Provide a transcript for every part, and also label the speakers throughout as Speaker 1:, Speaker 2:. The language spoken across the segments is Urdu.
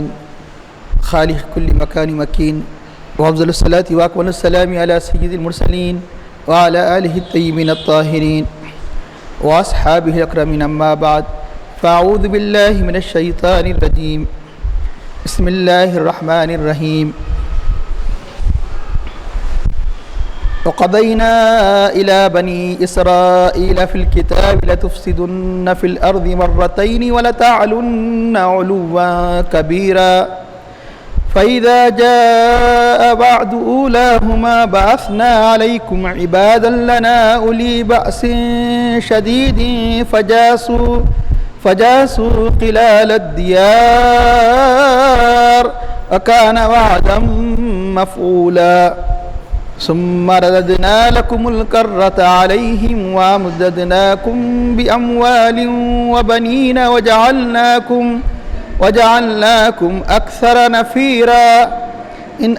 Speaker 1: أجمعين خالق كل مكان مكين وأفضل الصلاة وأكمل السلام على سيد المرسلين وعلى آله الطيبين الطاهرين وأصحابه الأكرمين أما بعد فأعوذ بالله من الشيطان الرجيم بسم الله الرحمن الرحيم وقضينا إلى بني إسرائيل في الكتاب لتفسدن في الأرض مرتين ولتعلن علوا كبيرا فإذا جاء بعد أولاهما بعثنا عليكم عبادا لنا أولي بأس شديد فجاسوا خلال الديار وكان وعدا مفعولا ثم رددنا لكم الكرة عليهم وأمددناكم بأموال وبنين وجعلناكم أكثر نفيرا إن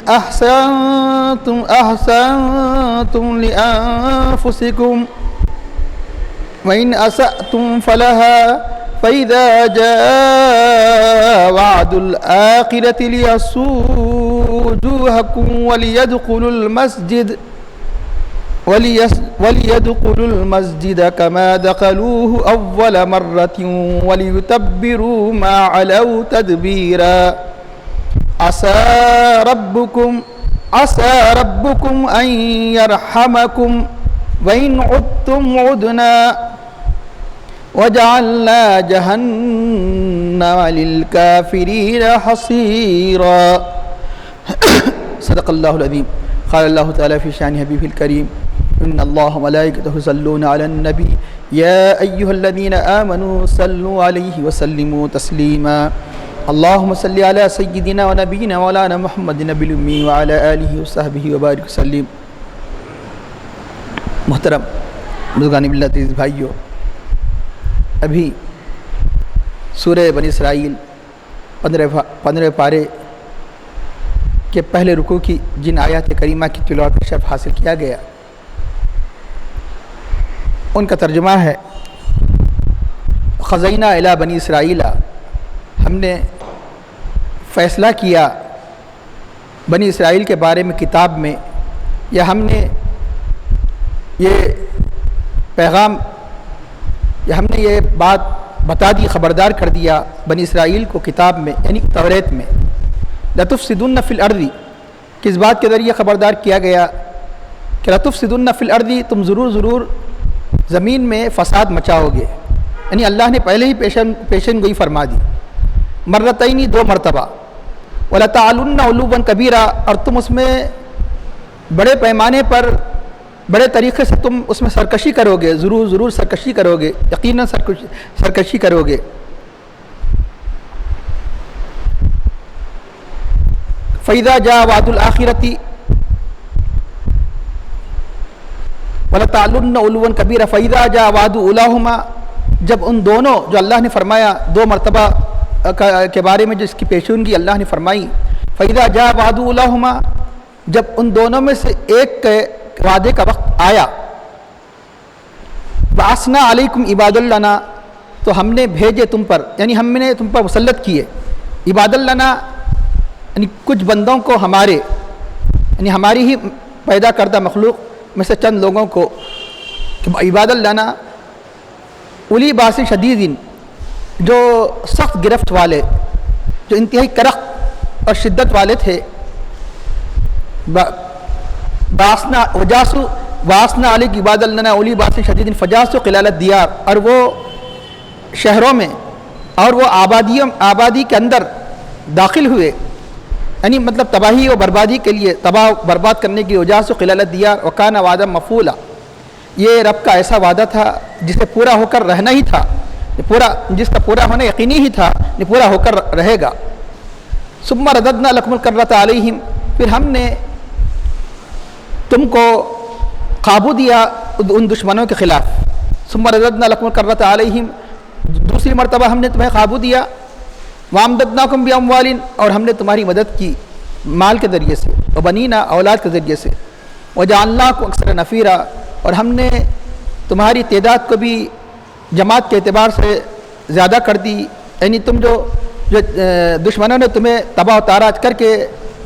Speaker 1: أحسنتم لأنفسكم وإن أسأتم فلها فإذا جاء وعد الآخرة ليسوءوا وجوهكم وليدخلوا المسجد كما دخلوه أول مرة وليتبروا ما علوا تدبيرا عسى ربكم أن يرحمكم وإن عدتم عدنا وجعلنا جهنم للكافرين حصيرا صدق الله العظيم. قال الله تعالى في شأن حبيبه الكريم إن الله وملائكته يصلون على النبي يا أيها الذين آمنوا صلوا عليه وسلموا تسليما اللهم صل على سيدنا ونبينا مولانا محمد النبي الأمي وعلى آله وصحبه وبارك وسلم. محترم بزرگان باللہ عزیز بھائیو، ابھی سورہ بنی اسرائیل 15 پارے کے پہلے رکوع کی جن آیات کریمہ کی تلاوت کا شرف حاصل کیا گیا، ان کا ترجمہ ہے خزینہ الی بنی اسرائیل، ہم نے فیصلہ کیا بنی اسرائیل کے بارے میں کتاب میں، یا ہم نے یہ پیغام یا ہم نے یہ بات بتا دی، خبردار کر دیا بنی اسرائیل کو کتاب میں یعنی توریت میں، لتفسدن فی الارض، کس بات کے ذریعے خبردار کیا گیا کہ لتفسدن فی الارض، تم ضرور زمین میں فساد مچاؤ گے، یعنی اللہ نے پہلے ہی پیشن گوئی فرما دی، مرتین 2 مرتبہ، ولتعلن علوا کبیرا، اور تم اس میں بڑے پیمانے پر بڑے طریقے سے تم اس میں سرکشی کرو گے، ضرور سرکشی کرو گے، یقیناً سرکشی کرو گے. فَإِذَا جَاءَ وَعْدُ الْآخِرَةِ وَلَتَعْلُنَّ عُلُوًّا كَبِيرًا فَإِذَا جَاءَ وَعْدُ أُولَاهُمَا، جب ان دونوں جو اللہ نے فرمایا 2 مرتبہ کے بارے میں جس کی پیشونگی اللہ نے فرمائی، فَإِذَا جَاءَ وَعْدُ أُولَاهُمَا، جب ان دونوں میں سے ایک کے وعدے کا وقت آیا، بعثنا علیکم عباد لنا، تو ہم نے بھیجے تم پر، یعنی ہم نے تم پر مسلط کیے، عباد لنا یعنی کچھ بندوں کو ہمارے، یعنی ہماری ہی پیدا کردہ مخلوق میں سے چند لوگوں کو، عباد لنا اولی باس شدید، جو سخت گرفت والے، جو انتہائی کرخت اور شدت والے تھے، واسنا علیک عباد لنا اولی باس شدید فجاسوا خلال الدیار، اور وہ شہروں میں اور وہ آبادی کے اندر داخل ہوئے، یعنی مطلب تباہی و بربادی کے لیے، تباہ و برباد کرنے کی وجاسوا خلال الدیار وکان وعدا مفعولا، یہ رب کا ایسا وعدہ تھا جسے پورا ہو کر رہنا ہی تھا، جس کا پورا ہونا یقینی ہی تھا، یہ پورا ہو کر رہے گا. ثم رددنا لکم الکرۃ علیہم، پھر ہم نے تم کو قابو دیا ان دشمنوں کے خلاف. ثم رددنا لکم الکرۃ علیہم، دوسری مرتبہ ہم نے تمہیں قابو دیا. وامددناکم باموال، اور ہم نے تمہاری مدد کی مال کے ذریعے سے، وبنینا اولاد کے ذریعے سے. وجعلناکم اکثر نفیرا، اور ہم نے تمہاری تعداد کو بھی جماعت کے اعتبار سے زیادہ کر دی، یعنی تم جو جو دشمنوں نے تمہیں تباہ و تاراج کر کے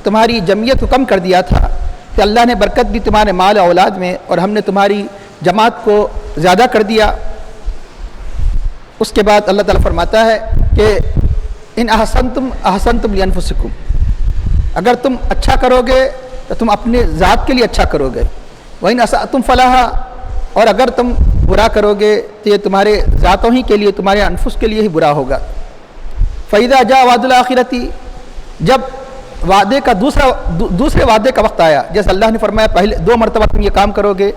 Speaker 1: تمہاری جمعیت کو کم کر دیا تھا، کہ اللہ نے برکت دی تمہارے مال و اولاد میں اور ہم نے تمہاری جماعت کو زیادہ کر دیا۔ اس کے بعد اللہ تعالیٰ فرماتا ہے کہ ان احسنتم لانفسکم، اگر تم اچھا کرو گے تو تم اپنے ذات کے لیے اچھا کرو گے، وَإِنْ أَسَأْتُمْ فَلَهَا، اور اگر تم برا کرو گے تو یہ تمہارے ذاتوں ہی کے لیے، تمہارے انفس کے لیے ہی برا ہوگا۔ فَإِذَا جَاءَ وَعْدُ الْآخِرَةِ، جب وعدے کا دوسرے وعدے کا وقت آیا، جیسے اللہ نے فرمایا پہلے 2 مرتبہ تم یہ کام کرو گے،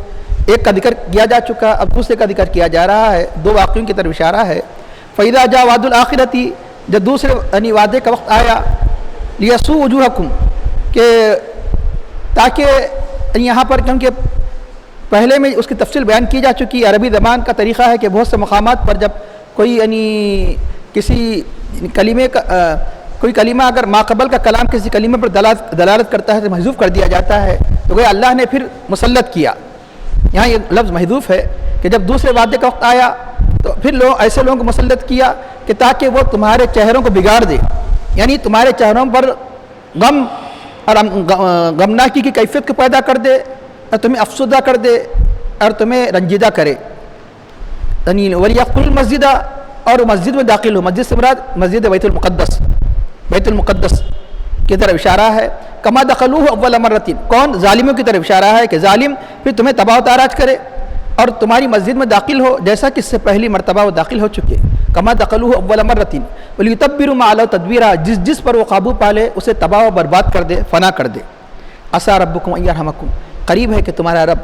Speaker 1: ایک کا ذکر کیا جا چکا، اب دوسرے کا ذکر کیا جا رہا ہے، 2 واقعوں کی طرف اشارہ ہے۔ فَإِذَا جَاءَ وَعْدُ الْآخِرَةِ، جب دوسرے یعنی وعدے کا وقت آیا، لِيَسُوءُ وُجُوهَكُمْ، کہ تاکہ یہاں پر، کیونکہ پہلے میں اس کی تفصیل بیان کی جا چکی، عربی زبان کا طریقہ ہے کہ بہت سے مقامات پر جب کوئی یعنی کسی کلمے کا کوئی کلمہ اگر ماقبل کا کلام کسی کلمے پر دلالت کرتا ہے تو محذوف کر دیا جاتا ہے، تو گویا اللہ نے پھر مسلط کیا، یہاں یہ لفظ محذوف ہے کہ جب دوسرے وعدے کا وقت آیا تو پھر ایسے لوگوں کو مسلط کیا کہ تاکہ وہ تمہارے چہروں کو بگاڑ دے، یعنی تمہارے چہروں پر غم اور غمناکی کی کیفیت کو پیدا کر دے اور تمہیں افسردہ کر دے اور تمہیں رنجیدہ کرے۔ یعنی وَلْيَدْخُلُوا الْمَسْجِدَ، اور مسجد میں داخل ہو، مسجد سے مراد مسجد بیت المقدس کی طرف اشارہ ہے۔ کما دخلوہ اول مرۃ، کون؟ ظالموں کی طرف اشارہ ہے کہ ظالم پھر تمہیں تباہ و تاراج کرے اور تمہاری مسجد میں داخل ہو جیسا کہ اس سے پہلی مرتبہ وہ داخل ہو چکے۔ کما دخلوہ اول مرۃ ولیتبروا ما علوا تدبیرا، جس پر وہ قابو پالے اسے تباہ و برباد کر دے، فنا کر دے۔ عسیٰ ربکم ان یرحمکم، قریب ہے کہ تمہارا رب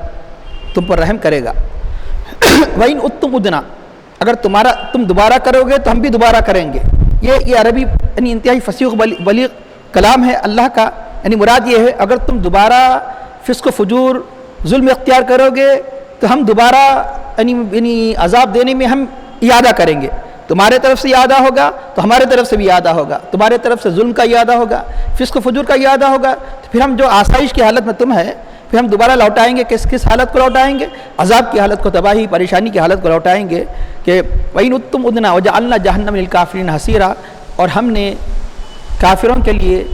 Speaker 1: تم پر رحم کرے گا۔ وَإِنْ عُدْتُمْ عُدْنَا، اگر تم دوبارہ کرو گے تو ہم بھی دوبارہ کریں گے۔ یہ عربی یعنی انتہائی فصیح و بلیغ کلام ہے اللہ کا، یعنی مراد یہ ہے اگر تم دوبارہ فسق و فجور ظلم اختیار کرو گے تو ہم دوبارہ یعنی عذاب دینے میں ہم اعادہ کریں گے، تمہارے طرف سے اعادہ ہوگا تو ہمارے طرف سے بھی اعادہ ہوگا، تمہارے طرف سے ظلم کا اعادہ ہوگا، فسق و فجور کا اعادہ ہوگا، تو پھر ہم جو آسائش کی حالت میں تم ہے پھر ہم دوبارہ لوٹائیں گے۔ کس حالت کو لوٹائیں گے؟ عذاب کی حالت کو، تباہی پریشانی کی حالت کو لوٹائیں گے کہ وَإِنْ عُدْتُمْ عُدْنَا وَجَعَلْنَا جَهَنَّمَ لِلْكَافِرِينَ حَصِيرًا، اور ہم نے کافروں کے لیے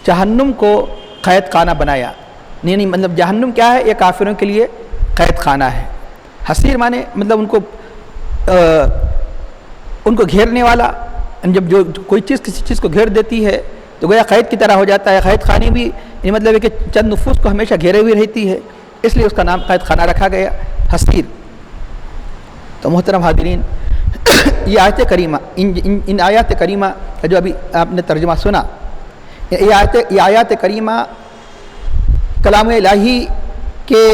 Speaker 1: جہنم کو قید خانہ بنایا۔ نہیں مطلب جہنم کیا ہے؟ یہ کافروں کے لیے قید خانہ ہے۔ حصیر مانے مطلب ان کو گھیرنے والا، جب جو کوئی چیز کسی چیز کو گھیر دیتی ہے تو گویا قید کی طرح ہو جاتا ہے۔ قید خانے بھی یہ مطلب ہے کہ چند نفوس کو ہمیشہ گھیرے ہوئی رہتی ہے، اس لیے اس کا نام قید خانہ رکھا گیا، حصیر۔ تو محترم حاضرین، یہ آیت کریمہ ان آیات کریمہ جو ابھی آپ نے ترجمہ سنا، یہ آیات کریمہ کلام الہی کے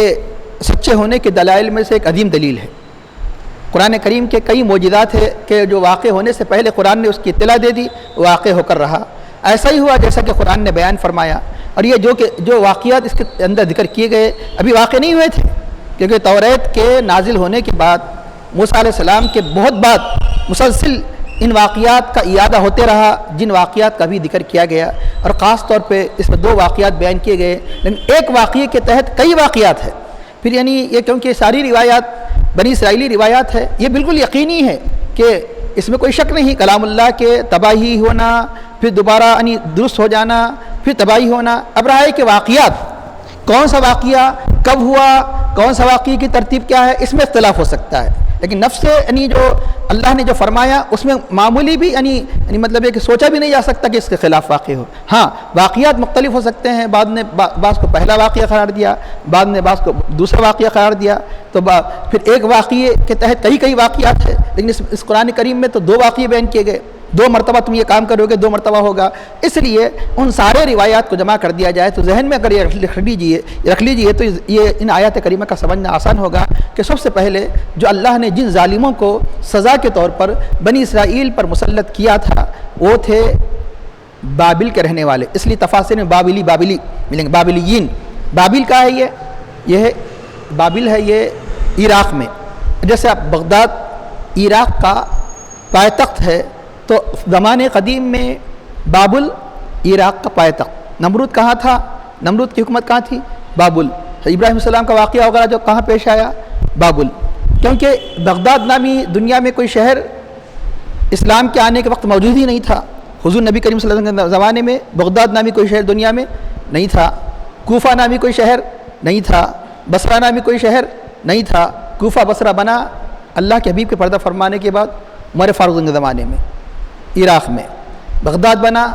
Speaker 1: سچے ہونے کے دلائل میں سے ایک عظیم دلیل ہے۔ قرآن کریم کے کئی معجزات ہیں کہ جو واقع ہونے سے پہلے قرآن نے اس کی اطلاع دے دی، واقع ہو کر رہا، ایسا ہی ہوا جیسا کہ قرآن نے بیان فرمایا۔ اور یہ جو واقعات اس کے اندر ذکر کیے گئے ابھی واقع نہیں ہوئے تھے، کیونکہ توریت کے نازل ہونے کے بعد موسیٰ علیہ السلام کے بہت بعد مسلسل ان واقعات کا اعادہ ہوتے رہا، جن واقعات کا بھی ذکر کیا گیا، اور خاص طور پہ اس میں 2 واقعات بیان کیے گئے، لیکن ایک واقعے کے تحت کئی واقعات ہیں۔ پھر یعنی یہ کیونکہ ساری روایات بنی اسرائیلی روایات ہے، یہ بالکل یقینی ہے کہ اس میں کوئی شک نہیں، کلام اللہ کے تباہی ہونا، پھر دوبارہ یعنی درست ہو جانا، پھر تباہی ہونا۔ اب رہا ہے کہ واقعات کون سا واقعہ کب ہوا، کون سا واقعے کی ترتیب کیا ہے، اس میں اختلاف ہو سکتا ہے، لیکن نفس یعنی جو اللہ نے جو فرمایا اس میں معمولی بھی یعنی مطلب ہے کہ سوچا بھی نہیں جا سکتا کہ اس کے خلاف واقع ہو۔ ہاں واقعات مختلف ہو سکتے ہیں، بعد نے بعض کو پہلا واقعہ قرار دیا، بعد نے بعض کو دوسرا واقعہ قرار دیا، تو پھر ایک واقعے کے تحت کئی واقعات ہیں، لیکن اس قرآن کریم میں تو 2 واقعے بیان کیے گئے، 2 مرتبہ تم یہ کام کرو گے 2 مرتبہ ہوگا، اس لیے ان سارے روایات کو جمع کر دیا جائے تو ذہن میں اگر یہ رکھ لیجیے تو یہ ان آیات کریمہ کا سمجھنا آسان ہوگا کہ سب سے پہلے جو اللہ نے جن ظالموں کو سزا کے طور پر بنی اسرائیل پر مسلط کیا تھا وہ تھے بابل کے رہنے والے، اس لیے تفاسیر میں بابلی ملیں گے، بابلیین۔ بابل کا ہے یہ ہے بابل ہے یہ عراق میں، جیسے آپ بغداد عراق کا پائے تخت ہے تو زمانے قدیم میں بابل عراق کا پائے تخت۔ نمرود کہاں تھا؟ نمرود کی حکومت کہاں تھی؟ بابل۔ ابراہیم السلام کا واقعہ وغیرہ جو کہاں پیش آیا؟ بابل۔ کیونکہ بغداد نامی دنیا میں کوئی شہر اسلام کے آنے کے وقت موجود ہی نہیں تھا، حضور نبی کریم صلی اللہ علیہ وسلم کے زمانے میں بغداد نامی کوئی شہر دنیا میں نہیں تھا، کوفہ نامی کوئی شہر نہیں تھا، بصرہ نامی کوئی شہر نہیں تھا۔ کوفہ بصرہ بنا اللہ کے حبیب کے پردہ فرمانے کے بعد عمر فاروق کے زمانے میں عراق میں، بغداد بنا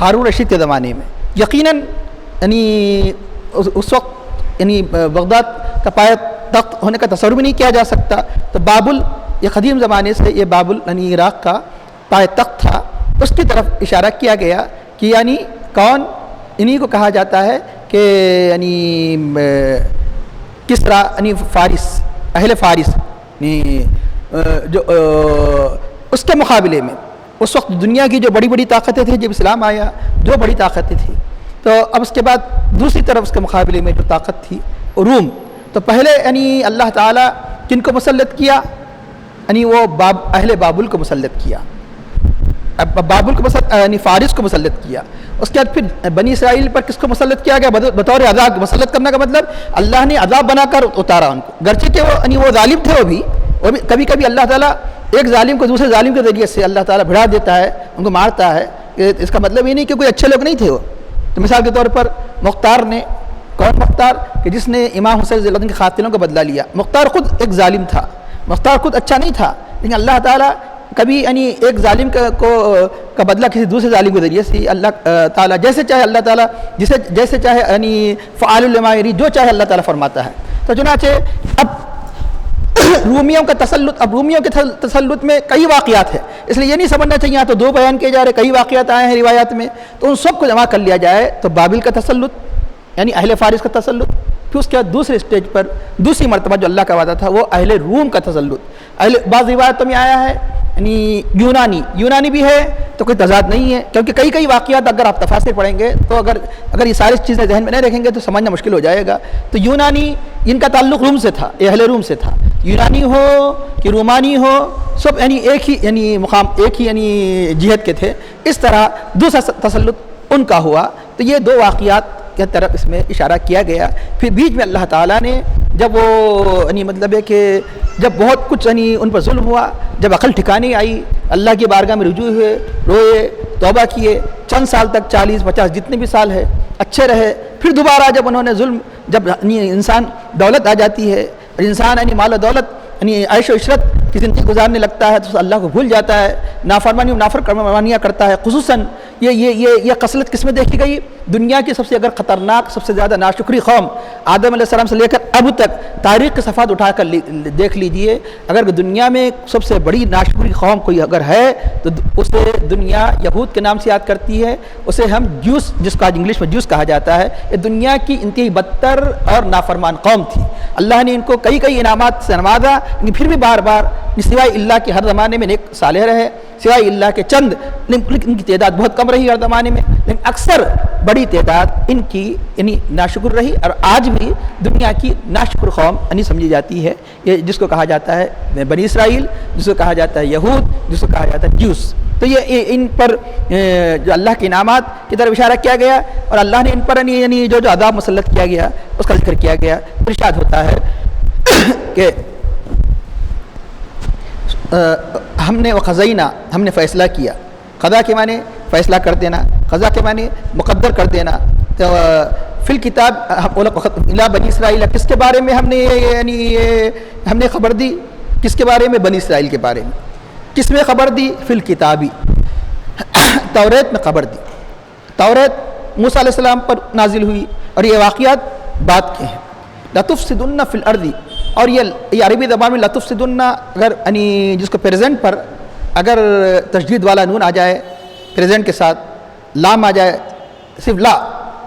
Speaker 1: ہارون رشید کے زمانے میں۔ یقیناً یعنی اس وقت یعنی بغداد کا پایہ تخت ہونے کا تصور بھی نہیں کیا جا سکتا، تو بابل یہ قدیم زمانے سے یہ بابل یعنی عراق کا پایہ تخت تھا، اس کی طرف اشارہ کیا گیا کہ یعنی کون، انہی کو کہا جاتا ہے کہ یعنی کس طرح یعنی فارس، اہل فارس یعنی جو اس کے مقابلے میں اس وقت دنیا کی جو بڑی بڑی طاقتیں تھیں، جب اسلام آیا جو بڑی طاقتیں تھیں، تو اب اس کے بعد دوسری طرف اس کے مقابلے میں جو طاقت تھی روم، تو پہلے یعنی اللہ تعالیٰ کن کو مسلط کیا، یعنی وہ اہل بابل کو مسلط کیا، بابل کو یعنی فارس کو مسلط کیا۔ اس کے بعد پھر بنی اسرائیل پر کس کو مسلط کیا گیا بطور عذاب؟ مسلط کرنے کا مطلب اللہ نے عذاب بنا کر اتارا ان کو، گرچہ کہ وہ یعنی وہ ظالم تھے، وہ بھی کبھی کبھی اللہ تعالیٰ ایک ظالم کو دوسرے ظالم کے ذریعے سے اللہ تعالیٰ بھڑا دیتا ہے، ان کو مارتا ہے، اس کا مطلب یہ نہیں کہ کوئی اچھے لوگ نہیں تھے وہ۔ تو مثال کے طور پر مختار نے، کون مختار کہ جس نے امام حسین رضی اللہ عنہ کے قاتلوں کا بدلہ لیا، مختار خود ایک ظالم تھا، مختار خود اچھا نہیں تھا، لیکن اللہ تعالیٰ کبھی یعنی ایک ظالم کا بدلہ کسی دوسرے ظالم کے ذریعے سے اللہ تعالیٰ جیسے چاہے اللہ تعالیٰ جیسے چاہے یعنی فعال لما یرید، جو چاہے اللہ تعالیٰ فرماتا ہے۔ تو چنانچہ اب رومیوں کا تسلط، اب رومیوں کے تسلط میں کئی واقعات ہیں، اس لیے یہ نہیں سمجھنا چاہیے یہاں تو دو بیان کیے جا رہے، کئی واقعات آئے ہیں روایات میں، تو ان سب کو جمع کر لیا جائے تو بابل کا تسلط یعنی اہل فارس کا تسلط، پھر اس کے بعد دوسرے اسٹیج پر دوسری مرتبہ جو اللہ کا وعدہ تھا وہ اہل روم کا تسلط۔ بعض روایتوں میں آیا ہے یعنی یونانی بھی ہے، تو کوئی تضاد نہیں ہے، کیونکہ کئی واقعات اگر آپ تفاسیر پڑھیں گے تو اگر یہ ساری چیزیں ذہن میں نہیں رکھیں گے تو سمجھنا مشکل ہو جائے گا۔ تو یونانی، ان کا تعلق روم سے تھا، اہل روم سے تھا، یونانی ہو کہ رومانی ہو سب یعنی ایک ہی یعنی مقام، ایک ہی یعنی جہت کے تھے۔ اس طرح دوسرا تسلط ان کا ہوا، تو یہ دو واقعات کی طرف اس میں اشارہ کیا گیا۔ پھر بیچ میں اللہ تعالیٰ نے جب وہ یعنی مطلب ہے کہ جب بہت کچھ یعنی ان پر ظلم ہوا، جب عقل ٹھکانے آئی، اللہ کی بارگاہ میں رجوع ہوئے، روئے، توبہ کیے، چند سال تک 40-50 جتنے بھی سال ہے اچھے رہے، پھر دوبارہ جب انہوں نے ظلم، جب انسان دولت آ جاتی ہے اور انسان یعنی مال و دولت یعنی عیش و عشرت کی زندگی گزارنے لگتا ہے تو اللہ کو بھول جاتا ہے، نافرمانیاں کرتا ہے۔ خصوصاً یہ خصلت کس میں دیکھی گئی؟ دنیا کی سب سے اگر خطرناک، سب سے زیادہ ناشکری قوم آدم علیہ السلام سے لے کر اب تک تاریخ کے صفحات اٹھا کر دیکھ لیجئے، اگر دنیا میں سب سے بڑی ناشکری قوم کوئی اگر ہے تو اسے دنیا یہود کے نام سے یاد کرتی ہے، اسے ہم جوس، جس کو آج انگلش میں جوس کہا جاتا ہے، یہ دنیا کی انتہائی بدتر اور نافرمان قوم تھی۔ اللہ نے ان کو کئی انعامات سے نوازا، لیکن پھر بھی بار بار سوائے اللہ کے ہر زمانے میں نیک صالح رہے، سوائے اللہ کے چند، ان کی تعداد بہت کم رہی ہر زمانے میں، لیکن اکثر بڑی تعداد ان کی یعنی ناشکر رہی، اور آج بھی دنیا کی ناشکر قوم یعنی سمجھی جاتی ہے، یہ جس کو کہا جاتا ہے بنی اسرائیل، جس کو کہا جاتا ہے یہود، جس کو کہا جاتا ہے جوس۔ تو یہ ان پر جو اللہ کے انعامات کی طرف اشارہ کیا گیا، اور اللہ نے ان پر یعنی جو عذاب مسلط کیا گیا اس کا ذکر کیا گیا۔ ارشاد ہوتا ہے کہ ہم نے وقضینا، ہم نے فیصلہ کیا، قضا کے معنی فیصلہ کر دینا، قضا کے معنی مقدر کر دینا۔ تو فی الکتاب الی بنی اسرائیل، کس کے بارے میں ہم نے یعنی ہم نے خبر دی، کس کے بارے میں؟ بنی اسرائیل کے بارے میں۔ کس میں خبر دی؟ فی الکتابی، توریت میں خبر دی۔ توریت موسیٰ علیہ السلام پر نازل ہوئی، اور یہ واقعات بعد کے ہیں۔ لتفسدن فی الارض، اور یہ عربی زبان میں لتفسدن اگر یعنی جس کو پریزنٹ پر اگر تشدید والا نون آ جائے، پریزنٹ کے ساتھ لام آ جائے، صرف لا،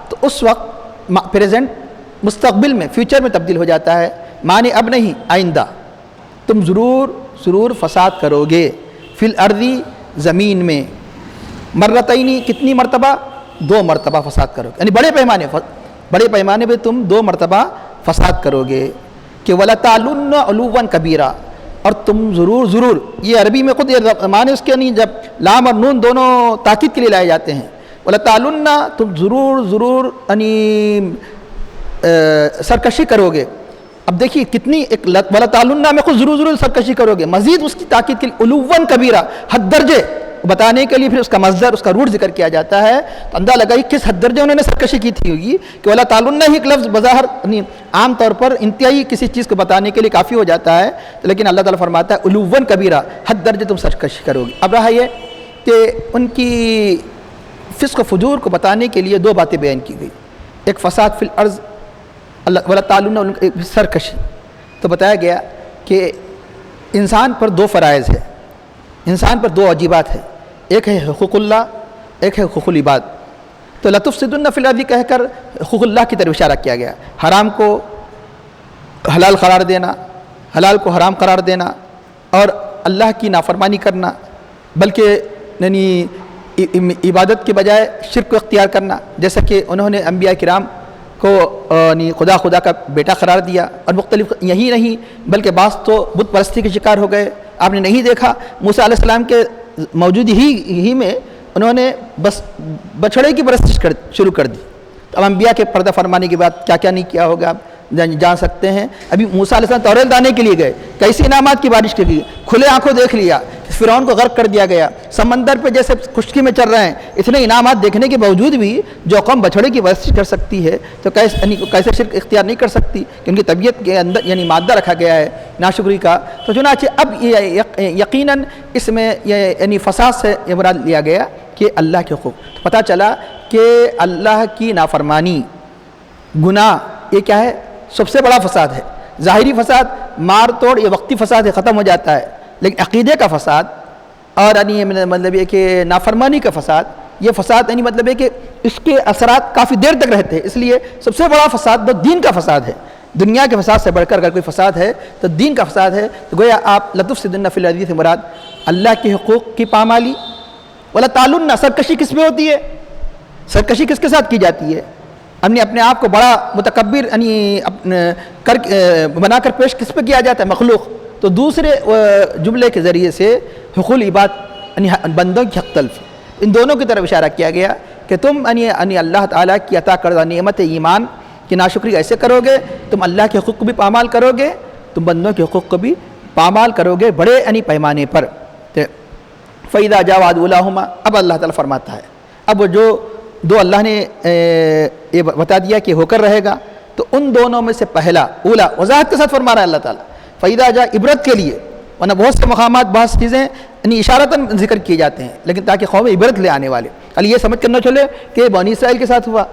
Speaker 1: تو اس وقت پریزنٹ مستقبل میں، فیوچر میں تبدیل ہو جاتا ہے، معنی اب نہیں آئندہ، تم ضرور فساد کرو گے، فی الارض زمین میں، مرتینی کتنی مرتبہ؟ 2 مرتبہ فساد کرو گے، یعنی بڑے پیمانے پہ تم 2 مرتبہ فساد کرو گے، کہ وَلَتَعْلُنَّ عُلُوًّا كَبِيرًا، اور تم ضرور، یہ عربی میں خود یہ معنی اس کے نہیں، جب لام اور نون دونوں تاکید کے لیے لائے جاتے ہیں، وَلَتَعْلُنَّ تم ضرور یعنی سرکشی کرو گے۔ اب دیکھیے کتنی ایک وَلَتَعْلُنَّ میں خود ضرور سرکشی کرو گے، مزید اس کی تاکید کے لیے عُلُوًّا كَبِيرًا، حد درجے بتانے کے لیے پھر اس کا مصدر، اس کا روٹ ذکر کیا جاتا ہے، تو اندازہ لگائی کس حد درجے انہوں نے سرکشی کی تھی ہوگی کہ وَلَا تَعْلُنَّ ہی ایک لفظ بظاہر عام طور پر انتہائی کسی چیز کو بتانے کے لیے کافی ہو جاتا ہے، لیکن اللہ تعالیٰ فرماتا ہے عُلُوًّا کبیرہ، حد درجے تم سرکشی کرو گے۔ اب رہا یہ کہ ان کی فسق و فجور کو بتانے کے لیے دو باتیں بیان کی گئی، ایک فساد فی الارض، وَلَا تَعْلُنَّ سرکشی، تو بتایا گیا کہ انسان پر دو فرائض ہے، انسان پر دو واجبات ہے، ایک ہے حقوق اللہ، ایک ہے حقوق العباد۔ تو لَتُفْسِدُنَّ فِي الْأَرْضِ کہہ کر حقوق اللہ کی طرف اشارہ کیا گیا، حرام کو حلال قرار دینا، حلال کو حرام قرار دینا، اور اللہ کی نافرمانی کرنا، بلکہ یعنی عبادت کے بجائے شرک کو اختیار کرنا، جیسا کہ انہوں نے انبیاء کرام کو خدا کا بیٹا قرار دیا، اور مختلف یہی نہیں بلکہ بعض تو بت پرستی کے شکار ہو گئے۔ آپ نے نہیں دیکھا موسیٰ علیہ السلام کے موجودی ہی میں انہوں نے بس بچھڑے کی پرستش شروع کر دی۔ اب انبیاء کے پردہ فرمانے کے بعد کیا کیا نہیں کیا ہوگا آپ جان سکتے ہیں۔ ابھی موسیٰ علیہ السلام توریت لانے کے لیے گئے، کیسی انعامات کی بارش کی گئی، کھلے آنکھوں دیکھ لیا، فرعون کو غرق کر دیا گیا، سمندر پہ جیسے خشکی میں چل رہے ہیں، اتنے انعامات دیکھنے کے باوجود بھی جو قوم بچھڑے کی پرستش کر سکتی ہے تو کیسے شرک اختیار نہیں کر سکتی کہ ان کی طبیعت کے اندر یعنی مادہ رکھا گیا ہے ناشکری کا۔ تو چنانچہ اب یہ یقیناً اس میں یعنی فساد سے یہ مراد لیا گیا کہ اللہ کے حقوق، تو پتہ چلا کہ اللہ کی نافرمانی گناہ یہ کیا ہے، سب سے بڑا فساد ہے۔ ظاہری فساد مار توڑ یہ وقتی فساد ہے، ختم ہو جاتا ہے، لیکن عقیدے کا فساد اور یعنی مطلب یہ کہ نافرمانی کا فساد، یہ فساد یعنی مطلب ہے کہ اس کے اثرات کافی دیر تک رہتے ہیں، اس لیے سب سے بڑا فساد تو دین کا فساد ہے۔ دنیا کے فساد سے بڑھ کر اگر کوئی فساد ہے تو دین کا فساد ہے۔ تو گویا آپ لَتُفْسِدُنَّ فِي الْأَرْضِ سے مراد اللہ کے حقوق کی پامالی، وَلَا تَعْلُنَّ سرکشی کس میں ہوتی ہے، سرکشی کس کے ساتھ کی جاتی ہے، ہم نے اپنے آپ کو بڑا متکبر یعنی بنا کر پیش کس پہ کیا جاتا ہے، مخلوق۔ تو دوسرے جملے کے ذریعے سے حقوق العباد یعنی بندوں کی حق تلفی، ان دونوں کی طرف اشارہ کیا گیا کہ تم یعنی اللہ تعالیٰ کی عطا کردہ نعمت ایمان کی ناشکری ایسے کرو گے، تم اللہ کے حقوق کو بھی پامال کرو گے، تم بندوں کے حقوق کو بھی پامال کرو گے بڑے یعنی پیمانے پر۔ فَإِذَا جَاءَ وَعْدُ أُولَاهُمَا، اب اللہ تعالیٰ فرماتا ہے اب وہ جو دو اللہ نے یہ بتا دیا کہ ہو کر رہے گا، تو ان دونوں میں سے پہلا اولا وضاحت کے ساتھ فرما رہا ہے اللہ تعالیٰ، فَإِذَا جَاءَ عبرت کے لیے، ورنہ بہت سے مقامات بعض چیزیں یعنی اشارتاً ذکر کیے جاتے ہیں، لیکن تاکہ قوم عبرت لے آنے والے علی یہ سمجھ کر نہ چلے کہ بنی اسرائیل کے ساتھ ہوا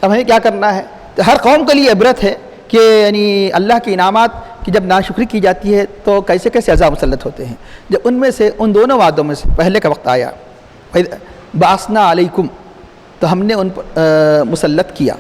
Speaker 1: اب ہمیں کیا کرنا ہے۔ تو ہر قوم کے لیے عبرت ہے کہ یعنی اللہ کے انعامات کی جب ناشکری کی جاتی ہے تو کیسے کیسے عذاب مسلط ہوتے ہیں۔ جب ان میں سے ان دونوں وعدوں میں سے پہلے کا وقت آیا، بَعَثْنَا عَلَيْكُمْ، تو ہم نے ان پر مسلط کیا،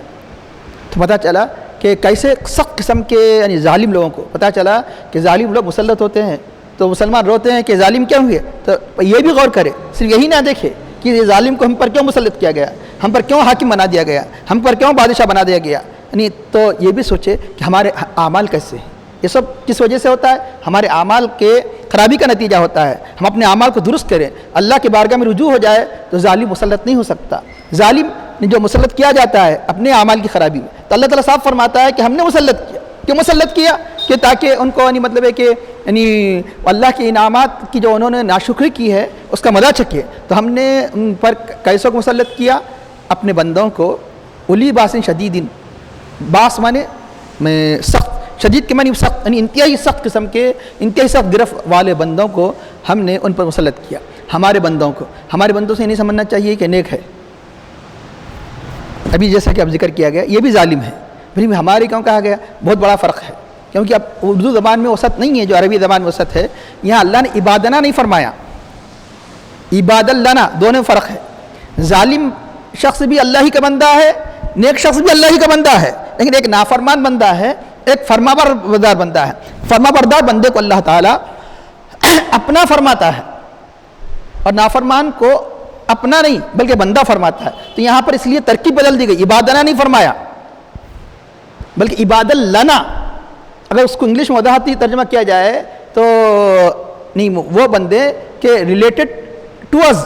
Speaker 1: تو پتہ چلا کہ کیسے سخت قسم کے یعنی ظالم لوگوں کو پتہ چلا کہ ظالم لوگ مسلط ہوتے ہیں، تو مسلمان روتے ہیں کہ ظالم کیا ہوئے، تو یہ بھی غور کرے، صرف یہی نہ دیکھے کہ یہ ظالم کو ہم پر کیوں مسلط کیا گیا، ہم پر کیوں حاکم بنا دیا گیا، ہم پر کیوں بادشاہ بنا دیا گیا، یعنی تو یہ بھی سوچے کہ ہمارے اعمال کیسے ہیں، یہ سب کس وجہ سے ہوتا ہے، ہمارے اعمال کے خرابی کا نتیجہ ہوتا ہے۔ ہم اپنے اعمال کو درست کریں، اللہ کے بارگاہ میں رجوع ہو جائے تو ظالم مسلط نہیں ہو سکتا۔ ظالم جو مسلط کیا جاتا ہے اپنے اعمال کی خرابی میں، تو اللہ تعالیٰ صاحب فرماتا ہے کہ ہم نے مسلط کیا، کیوں مسلط کیا، کہ تاکہ ان کو یعنی مطلب ہے کہ یعنی اللہ کے انعامات کی جو انہوں نے ناشکری کی ہے اس کا مزہ چکھے، تو ہم نے ان پر کیسوں کو مسلط کیا، اپنے بندوں کو اولی باس شدید، باس مانے سخت، شدید کے معنی سخت یعنی انتہائی سخت قسم کے انتہائی سخت گرفت والے بندوں کو ہم نے ان پر مسلط کیا۔ ہمارے بندوں کو، ہمارے بندوں سے نہیں سمجھنا چاہیے کہ نیک ہے، ابھی جیسا کہ اب ذکر کیا گیا یہ بھی ظالم ہے، پھر ہمارے کیوں کہا گیا، بہت بڑا فرق ہے، کیونکہ اب اردو زبان میں وسعت نہیں ہے جو عربی زبان میں وسعت ہے، یہاں اللہ نے عبادنا نہیں فرمایا، عباد لنا، دونوں فرق ہے۔ ظالم شخص بھی اللہ ہی کا بندہ ہے، نیک شخص بھی اللہ ہی کا بندہ ہے، لیکن ایک نافرمان بندہ ہے، ایک فرما بردار بندہ ہے۔ فرما بردار بندے کو اللہ تعالیٰ اپنا فرماتا ہے اور نافرمان کو اپنا نہیں بلکہ بندہ فرماتا ہے، تو یہاں پر اس لیے ترکیب بدل دی گئی، عبادنا نہیں فرمایا بلکہ عباد لنا۔ اگر اس کو انگلش میں وضاحتی ترجمہ کیا جائے تو نہیں، وہ بندے کہ ریلیٹڈ ٹو اس،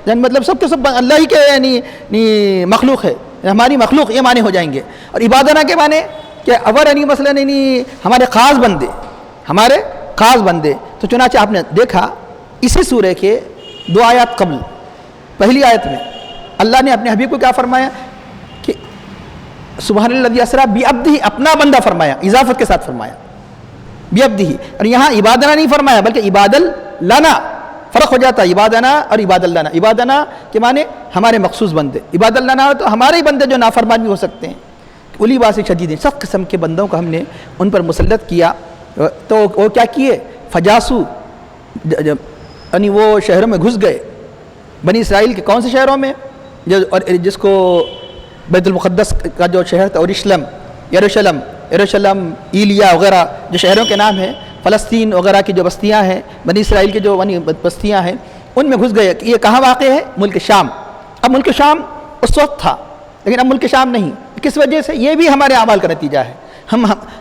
Speaker 1: یعنی مطلب سب کے سب اللہ ہی کے یعنی مخلوق ہے، ہماری مخلوق، یہ معنی ہو جائیں گے۔ اور عبادنا کے معنی کہ اگر یعنی مثلا یعنی ہمارے خاص بندے، ہمارے خاص بندے۔ تو چنانچہ آپ نے دیکھا اسی سورہ کے دو آیات قبل پہلی آیت میں اللہ نے اپنے حبیب کو کیا فرمایا کہ سبحان الذی اسری بعبدہ، اپنا بندہ فرمایا، اضافت کے ساتھ فرمایا بعبدہ، اور یہاں عبادنا نہیں فرمایا بلکہ عباد لنا، فرق ہو جاتا ہے عبادنا اور عباد لنا۔ عبادنا کے معنی ہمارے مخصوص بندے، عباد لنا تو ہمارے ہی بندے جو نافرمان بھی ہو سکتے ہیں۔ اولی باس شدید، سخت قسم کے بندوں کو ہم نے ان پر مسلط کیا، تو وہ کیا کیے، فجاسو، یعنی وہ شہروں میں گھس گئے، بنی اسرائیل کے کون سے شہروں میں، اور جس کو بیت المقدس کا جو شہر تھا، یروشلم، ایلیا وغیرہ جو شہروں کے نام ہیں، فلسطین وغیرہ کی جو بستیاں ہیں، بنی اسرائیل کی جو بستیاں ہیں، ان میں گھس گئے۔ یہ کہاں واقع ہے؟ ملک شام۔ اب ملک شام اس وقت تھا لیکن اب ملک شام نہیں، کس وجہ سے؟ یہ بھی ہمارے اعمال کا نتیجہ ہے۔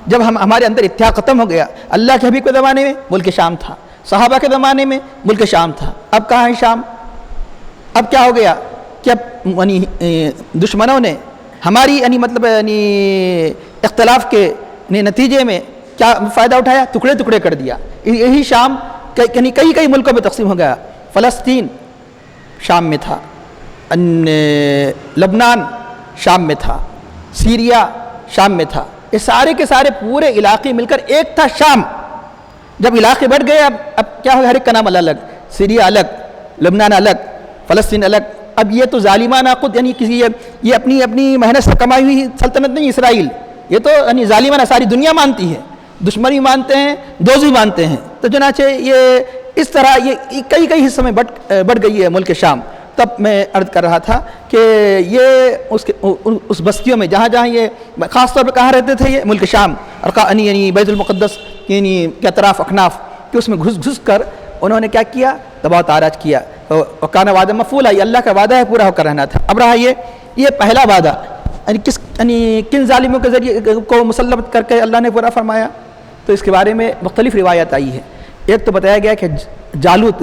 Speaker 1: جب ہمارے اندر اتحاد ختم ہو گیا، اللہ کے حبیب کے زمانے میں ملک شام تھا، صحابہ کے زمانے میں ملک شام تھا، اب کہاں ہے شام؟ اب کیا ہو گیا کہ اب دشمنوں نے ہماری اختلاف کے نتیجے میں کیا فائدہ اٹھایا؟ ٹکڑے ٹکڑے کر دیا۔ یہی شام کئی ملکوں میں تقسیم ہو گیا۔ فلسطین شام میں تھا، لبنان شام میں تھا، سیریا شام میں تھا، یہ سارے کے سارے پورے علاقے مل کر ایک تھا شام۔ جب علاقے بڑھ گئے اب کیا ہو گیا؟ ہر ایک کا نام الگ الگ، سیریا الگ، لبنان الگ، فلسطین الگ۔ اب یہ تو ظالمانہ خود یہ اپنی محنت سے کمائی ہوئی سلطنت نہیں اسرائیل، یہ تو ظالمانہ ساری دنیا مانتی ہے، دشمن بھی مانتے ہیں، دوست بھی مانتے ہیں۔ تو چنانچہ یہ اس طرح یہ کئی حصوں میں بڑھ گئی ہے ملک شام۔ تب میں عرض کر رہا تھا کہ یہ اس بستیوں میں جہاں یہ خاص طور پہ کہاں رہتے تھے، یہ ملک شام اور بیت المقدس کے اطراف اکناف، کہ اس میں گھس کر انہوں نے کیا کیا؟ تباہ و تاراج کیا۔ وکان وعدہ مفعولا، یہ اللہ کا وعدہ ہے، پورا ہو کر رہنا تھا۔ اب رہا یہ پہلا وعدہ، کن ظالموں کے ذریعے کو مسلط کر کے اللہ نے پورا فرمایا؟ تو اس کے بارے میں مختلف روایات آئی ہے۔ ایک تو بتایا گیا کہ جالوت،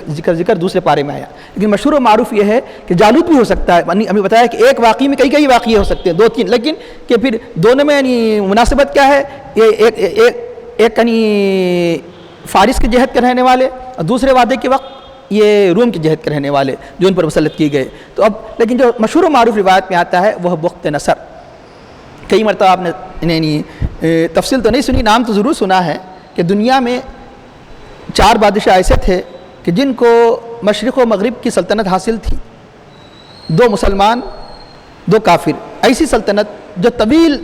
Speaker 1: ذکر دوسرے پارے میں آیا، لیکن مشہور و معروف یہ ہے کہ جالوت بھی ہو سکتا ہے۔ ہمیں بتایا کہ ایک واقعی میں کئی واقعے ہو سکتے ہیں، 2-3، لیکن کہ پھر دونوں میں مناسبت کیا ہے؟ یہ ایک فارس کے جہد کے رہنے والے، اور دوسرے وعدے کے وقت یہ روم کے جہد کے رہنے والے جو ان پر مسلط کیے گئے۔ تو اب لیکن جو مشہور و معروف روایت میں آتا ہے وہ بخت نصر۔ کئی مرتبہ آپ نے تفصیل تو نہیں سنی، نام تو ضرور سنا ہے کہ دنیا میں 4 بادشاہ ایسے تھے کہ جن کو مشرق و مغرب کی سلطنت حاصل تھی، 2 مسلمان 2 کافر، ایسی سلطنت جو طویل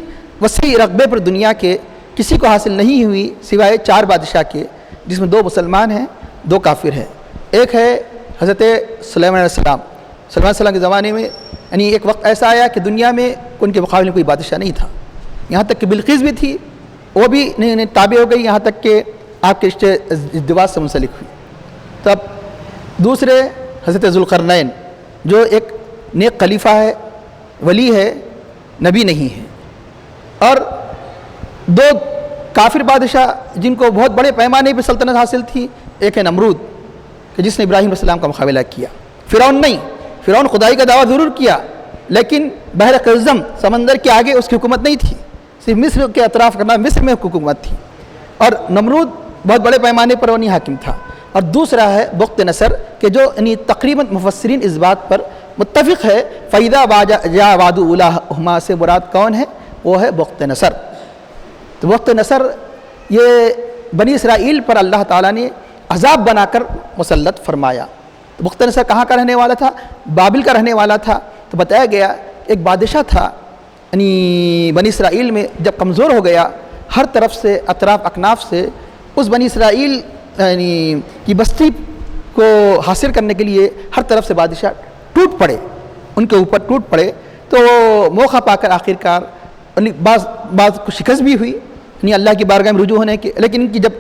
Speaker 1: وسیع رقبے پر دنیا کے کسی کو حاصل نہیں ہوئی سوائے 4 بادشاہ کے، جس میں 2 مسلمان ہیں 2 کافر ہیں۔ ایک ہے حضرت سلیمان علیہ السلام۔ سلیمان علیہ السلام کے زمانے میں ایک وقت ایسا آیا کہ دنیا میں ان کے مقابلے میں کوئی بادشاہ نہیں تھا، یہاں تک کہ بلقیس بھی تھی، وہ بھی تابع ہو گئی، یہاں تک کہ آپ کے رشتے ازدواج سے منسلک ہوئی۔ تب دوسرے حضرت ذوالقرنین، جو ایک نیک خلیفہ ہے، ولی ہے، نبی نہیں ہے۔ اور 2 کافر بادشاہ جن کو بہت بڑے پیمانے پہ سلطنت حاصل تھی، ایک ہے نمرود کہ جس نے ابراہیم علیہ السلام کا مقابلہ کیا، فرعون نہیں، فرعون خدائی کا دعویٰ ضرور کیا لیکن بحر قلزم سمندر کے آگے اس کی حکومت نہیں تھی، صرف مصر کے اطراف کرنا، مصر میں حکومت تھی، اور نمرود بہت بڑے پیمانے پر وہ نہیں حاکم تھا۔ اور دوسرا ہے بخت نصر کہ جو تقریباً مفسرین اس بات پر متفق ہے فَإِذَا جَاءَ وَعْدُ أُولَاهُمَا سے مراد کون ہے؟ وہ ہے بخت نصر۔ تو بخت نصر یہ بنی اسرائیل پر اللہ تعالیٰ نے عذاب بنا کر مسلط فرمایا۔ تو بخت نصر کہاں کا رہنے والا تھا؟ بابل کا رہنے والا تھا۔ تو بتایا گیا ایک بادشاہ تھا بنی اسرائیل میں، جب کمزور ہو گیا ہر طرف سے اطراف اکناف سے اس بنی اسرائیل کی بستی کو حاصل کرنے کے لیے ہر طرف سے بادشاہ ٹوٹ پڑے، ان کے اوپر ٹوٹ پڑے۔ تو موقع پا کر آخر کار بعض کو شکست بھی ہوئی اللہ کی بارگاہ میں رجوع ہونے کی، لیکن ان کی جب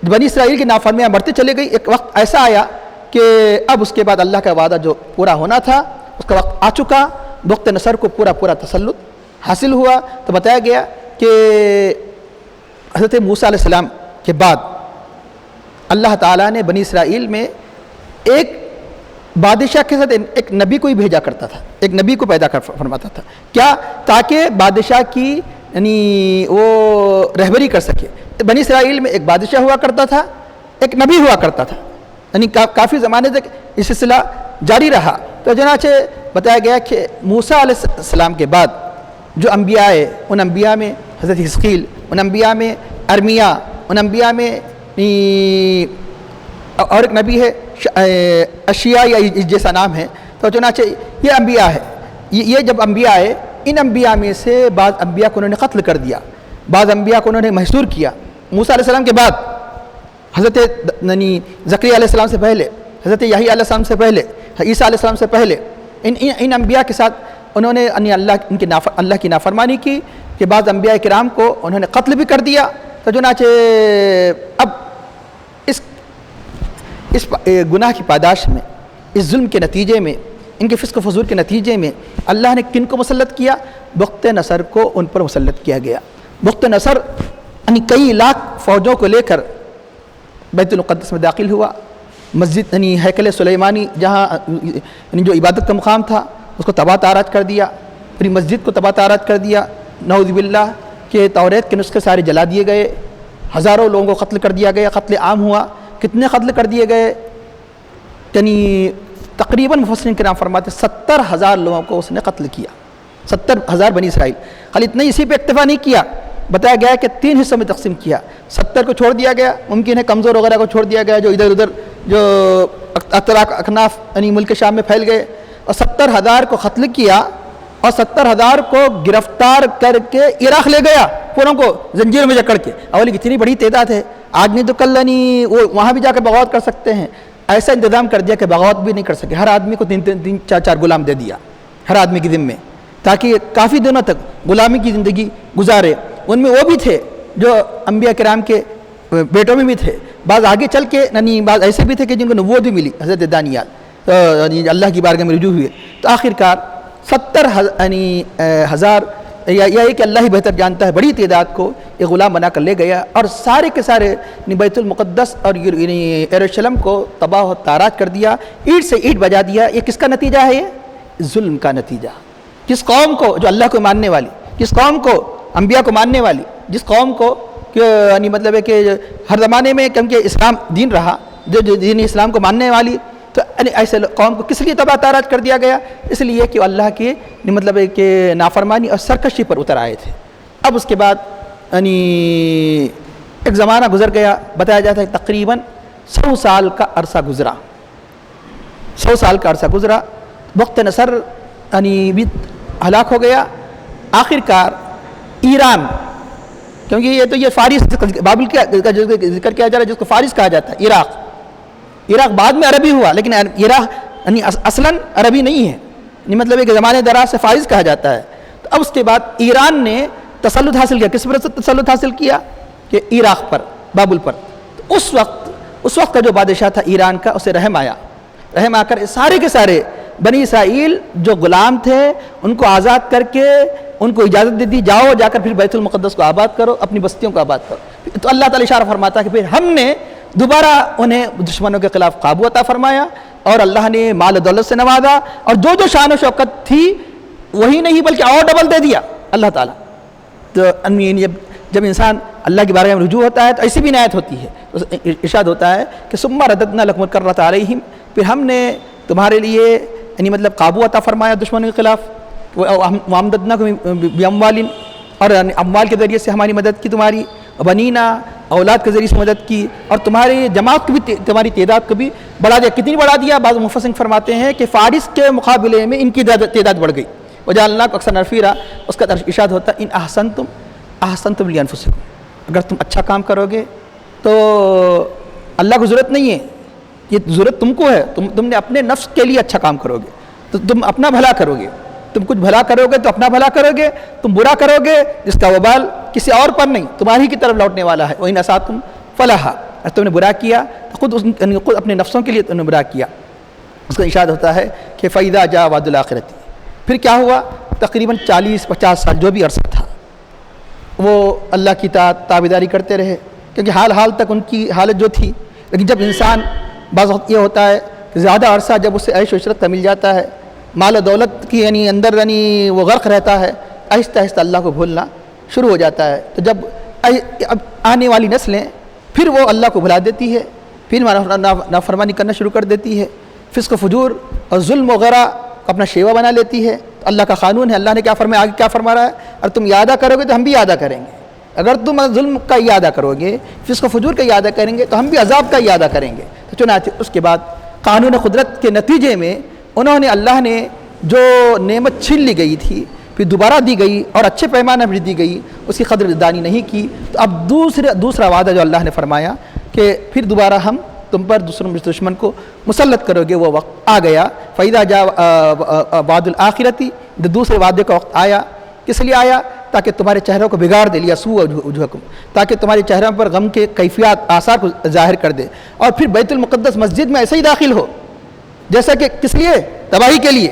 Speaker 1: بنی اسرائیل کی نافرمانیاں بڑھتے چلے گئی، ایک وقت ایسا آیا کہ اب اس کے بعد اللہ کا وعدہ جو پورا ہونا تھا اس کا وقت آ چکا، بخت نصر کو پورا تسلط حاصل ہوا۔ تو بتایا گیا کہ حضرت موسیٰ علیہ السلام کے بعد اللہ تعالیٰ نے بنی اسرائیل میں ایک بادشاہ کے ساتھ ایک نبی کو ہی بھیجا کرتا تھا، ایک نبی کو پیدا کر فرماتا تھا، کیا؟ تاکہ بادشاہ کی وہ رہبری کر سکے۔ بنی اسرائیل میں ایک بادشاہ ہوا کرتا تھا، ایک نبی ہوا کرتا تھا، یعنی کافی زمانے تک یہ سلسلہ جاری رہا. تو چنانچہ بتایا گیا کہ موسیٰ علیہ السلام کے بعد جو انبیاء آئے، ان انبیاء میں حضرت حزقیل، ان انبیاء میں ارمیا، ان انبیاء میں اور ایک نبی ہے اشیاء یا جیسا نام ہے. تو چنانچہ یہ انبیاء ہے. یہ جب انبیاء آئے، ان انبیاء میں سے بعض انبیاء کو انہوں نے قتل کر دیا، بعض انبیاء کو انہوں نے محصور کیا. موسیٰ علیہ السلام کے بعد حضرت زکریا علیہ السلام سے پہلے، حضرت یحییٰ علیہ السلام سے پہلے، عیسیٰ علیہ السلام سے پہلے ان انبیاء کے ساتھ انہوں نے اللہ کی نافرمانی کی کہ بعض انبیاء کرام کو انہوں نے قتل بھی کر دیا. تو چنانچہ اب اس گناہ کی پاداش میں، اس ظلم کے نتیجے میں، ان کے فسق و فجور کے نتیجے میں اللہ نے کن کو مسلط کیا؟ بخت نصر کو ان پر مسلط کیا گیا. بخت نصر یعنی کئی لاکھ فوجوں کو لے کر بیت المقدس میں داخل ہوا. مسجد یعنی ہیکل سلیمانی جہاں یعنی جو عبادت کا مقام تھا اس کو تباہ تاراج کر دیا، پوری مسجد کو تباہ تاراج کر دیا. نعوذ باللہ کہ توریت کے نسخے سارے جلا دیے گئے، ہزاروں لوگوں کو قتل کر دیا گیا، قتل عام ہوا. کتنے قتل کر دیے گئے؟ یعنی تقریباً مفسرین کرام فرماتے 70,000 لوگوں کو اس نے قتل کیا. 70,000 بنی اسرائیل. خالی اتنا اسی پہ اکتفا نہیں کیا، بتایا گیا کہ 3 حصوں میں تقسیم کیا. 70 کو چھوڑ دیا گیا، ممکن ہے کمزور وغیرہ کو چھوڑ دیا گیا جو ادھر ادھر جو اطراف اکناف یعنی ملک شام میں پھیل گئے، اور 70,000 کو قتل کیا اور 70,000 کو گرفتار کر کے عراق لے گیا، پوروں کو زنجیر میں جکڑ کے. اولی کتنی بڑی تعداد ہے، آج نہیں تو کل نہیں وہ وہاں بھی جا کے بغاوت کر سکتے ہیں. ایسا انتظام کر دیا کہ بغاوت بھی نہیں کر سکے. ہر آدمی کو 3 4 غلام دے دیا ہر آدمی کے ذمے، تاکہ کافی دنوں تک غلامی کی زندگی گزارے. ان میں وہ بھی تھے جو انبیاء کرام کے بیٹوں میں بھی تھے، بعض آگے چل کے یعنی بعض ایسے بھی تھے کہ جن کو نبوت بھی ملی، حضرت دانیال یعنی اللہ کی بارگاہ میں رجوع ہوئے. تو آخرکار 70,000 یا یہ کہ اللہ ہی بہتر جانتا ہے، بڑی تعداد کو یہ غلام بنا کر لے گیا اور سارے کے سارے بیت المقدس اور یروشلم کو تباہ و تاراج کر دیا، اینٹ سے اینٹ بجا دیا. یہ کس کا نتیجہ ہے؟ یہ ظلم کا نتیجہ. جس قوم کو جو اللہ کو ماننے والی، جس قوم کو انبیاء کو ماننے والی، جس قوم کو یعنی مطلب ہے کہ ہر زمانے میں کیونکہ اسلام دین رہا، جو دین اسلام کو ماننے والی، تو ایسے قوم کو کس لیے تباہ تاراج کر دیا گیا؟ اس لیے کہ اللہ کی مطلب ہے کہ نافرمانی اور سرکشی پر اتر آئے تھے. اب اس کے بعد یعنی ایک زمانہ گزر گیا، بتایا جاتا ہے تقریباً 100 سال کا عرصہ گزرا. 100 سال کا عرصہ گزرا. بخت نصر یعنی بھی ہلاک ہو گیا. آخرکار ایران، کیونکہ یہ فارس بابل کا ذکر کیا جا رہا ہے، جس کو فارس کہا جاتا ہے. عراق بعد میں عربی ہوا، لیکن عراق یعنی اصلاً عربی نہیں ہے، یعنی مطلب ایک زمانے دراز سے فارس کہا جاتا ہے. تو اب اس کے بعد ایران نے تسلط حاصل کیا. کس پر تسلط حاصل کیا؟ کہ عراق پر، بابل پر. تو اس وقت کا جو بادشاہ تھا ایران کا، اسے رحم آ کر سارے کے سارے بنی اسرائیل جو غلام تھے ان کو آزاد کر کے ان کو اجازت دے دی، جاؤ جا کر پھر بیت المقدس کو آباد کرو، اپنی بستیوں کو آباد کرو. تو اللہ تعالی اشارہ فرماتا ہے کہ پھر ہم نے دوبارہ انہیں دشمنوں کے خلاف قابو عطا فرمایا اور اللہ نے مال و دولت سے نوازا، اور جو شان و شوکت تھی وہی نہیں بلکہ اور ڈبل دے دیا اللہ تعالیٰ. تو جب انسان اللہ کی بارگاہ میں رجوع ہوتا ہے تو ایسی بھی عنایت ہوتی ہے. ارشاد ہوتا ہے کہ ثم رددنا لکم الکرۃ علیہم، پھر ہم نے تمہارے لیے یعنی مطلب قابو عطا فرمایا دشمنوں کے خلاف. وامددناکم باموال، اور اموال کے ذریعے سے ہماری مدد کی، تمہاری بنینا اولاد کے ذریعے سے مدد کی، اور تمہاری جماعت کو بھی، تمہاری تعداد کو بھی بڑھا دیا. کتنی بڑھا دیا؟ بعض مفسرین فرماتے ہیں کہ فارس کے مقابلے میں ان کی تعداد بڑھ گئی. وجعلناکم اکثر نفیرا، اس کا ارشاد ہوتا ہے ان احسنتم لانفسکم، اگر تم اچھا کام کرو گے تو اللہ کو ضرورت نہیں ہے، یہ ضرورت تم کو ہے. تم نے اپنے نفس کے لیے اچھا کام کرو گے تو تم اپنا بھلا کرو گے. تم کچھ بھلا کرو گے تو اپنا بھلا کرو گے، تم برا کرو گے جس کا وبال کسی اور پر نہیں، تمہاری کی طرف لوٹنے والا ہے. وَإِنْ أَسَأْتُمْ فَلَهَا، تم نے برا کیا تو خود اپنے نفسوں کے لیے تم نے برا کیا. اس کا ارشاد ہوتا ہے کہ فَإِذَا جَاءَ وَعْدُ الْآخِرَةِ، پھر کیا ہوا؟ تقریباً 40-50 سال جو بھی عرصہ تھا وہ اللہ کی تابعداری کرتے رہے، کیونکہ حال تک ان کی حالت جو تھی. لیکن جب انسان بعض وقت یہ ہوتا ہے کہ زیادہ عرصہ جب اسے عیش و عشرت کا مل جاتا ہے، مال و دولت کی یعنی اندر یعنی وہ غرق رہتا ہے، آہستہ آہستہ اللہ کو بھولنا شروع ہو جاتا ہے. تو جب اب آنے والی نسلیں پھر وہ اللہ کو بھلا دیتی ہے، پھر نافرمانی کرنا شروع کر دیتی ہے، فسق و فجور اور ظلم وغیرہ اپنا شیوا بنا لیتی ہے. تو اللہ کا قانون ہے، اللہ نے کیا فرمایا، آگے کیا فرما رہا ہے، اور تم اعادہ کرو گے تو ہم بھی اعادہ کریں گے. اگر تم ظلم کا اعادہ کرو گے، فسق و فجور کا اعادہ کریں گے تو ہم بھی عذاب کا اعادہ کریں گے. تو چنانچہ اس کے بعد قانون قدرت کے نتیجے میں انہوں نے، اللہ نے جو نعمت چھین لی گئی تھی پھر دوبارہ دی گئی اور اچھے پیمانے پر دی گئی، اس کی قدر دانی نہیں کی. تو اب دوسرا وعدہ جو اللہ نے فرمایا کہ پھر دوبارہ ہم تم پر دشمن کو مسلط کرو گے، وہ وقت آ گیا. فَإِذَا جَاءَ وعد الآخرتی، دوسرے وعدے کا وقت آیا. کس لیے آیا؟ تاکہ تمہارے چہروں کو بگاڑ دے، لیا سوء وجوہکم، تاکہ تمہارے چہروں پر غم کے کیفیات آثار کو ظاہر کر دے، اور پھر بیت المقدس مسجد میں ایسے ہی داخل ہو جیسا کہ کس لیے؟ تباہی کے لیے.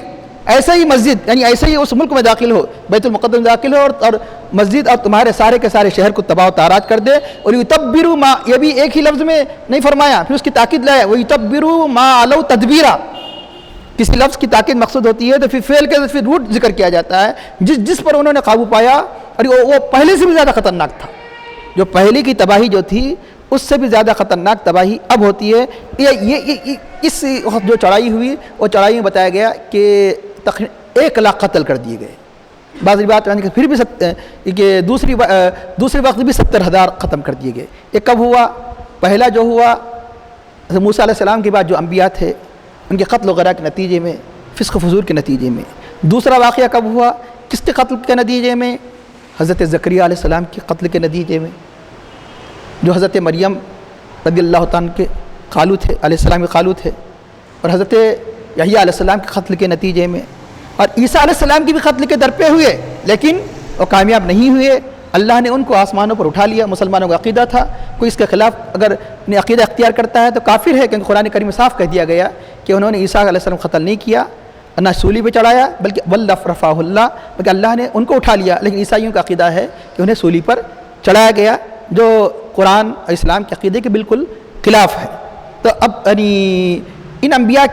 Speaker 1: ایسے ہی مسجد، یعنی ایسے ہی اس ملک میں داخل ہو، بیت المقدس میں داخل ہو اور مسجد اور تمہارے سارے کے سارے شہر کو تباہ و تاراج کر دے. اور یتبروا ما، یہ بھی ایک ہی لفظ میں نہیں فرمایا، پھر اس کی تاکید لایا، ویتبروا ما علوا تدبیرا. کسی لفظ کی تاکید مقصود ہوتی ہے تو پھر فعل کے پھر روٹ ذکر کیا جاتا ہے، جس پر انہوں نے قابو پایا، اور وہ پہلے سے بھی زیادہ خطرناک تھا. جو پہلے کی تباہی جو تھی اس سے بھی زیادہ خطرناک تباہی اب ہوتی ہے. یہ اس وقت جو چڑھائی ہوئی، وہ چڑھائی میں بتایا گیا کہ 1 لاکھ قتل کر دیے گئے. بعض بات پھر بھی کہ دوسری وقت بھی 70,000 ختم کر دیے گئے. یہ کب ہوا؟ پہلا جو ہوا موسیٰ علیہ السلام کے بعد جو انبیاء تھے ان کے قتل وغیرہ کے نتیجے میں، فسق و فجور کے نتیجے میں. دوسرا واقعہ کب ہوا؟ کس کے قتل کے نتیجے میں؟ حضرت زکریا علیہ السلام کے قتل کے نتیجے میں، جو حضرت مریم رضی اللہ تعالیٰ کے خالو تھے، علیہ السلام کے خالو تھے، اور حضرت یحییٰ علیہ السلام کے قتل کے نتیجے میں، اور عیسیٰ علیہ السلام کی بھی قتل کے درپے ہوئے، لیکن وہ کامیاب نہیں ہوئے. اللہ نے ان کو آسمانوں پر اٹھا لیا. مسلمانوں کا عقیدہ تھا کوئی اس کے خلاف اگر عقیدہ اختیار کرتا ہے تو کافر ہے، کیونکہ قرآن کریم میں صاف کہہ دیا گیا کہ انہوں نے عیسیٰ علیہ السلام قتل نہیں کیا، نہ سولی پہ چڑھایا، بلکہ بل رفعہ اللہ، بلکہ اللہ نے ان کو اٹھا لیا. لیکن عیسائیوں کا عقیدہ ہے کہ انہیں سولی پر چڑھایا گیا، جو قرآن اور اسلام کے عقیدے کے بالکل خلاف ہے. تو اب ان انبیاء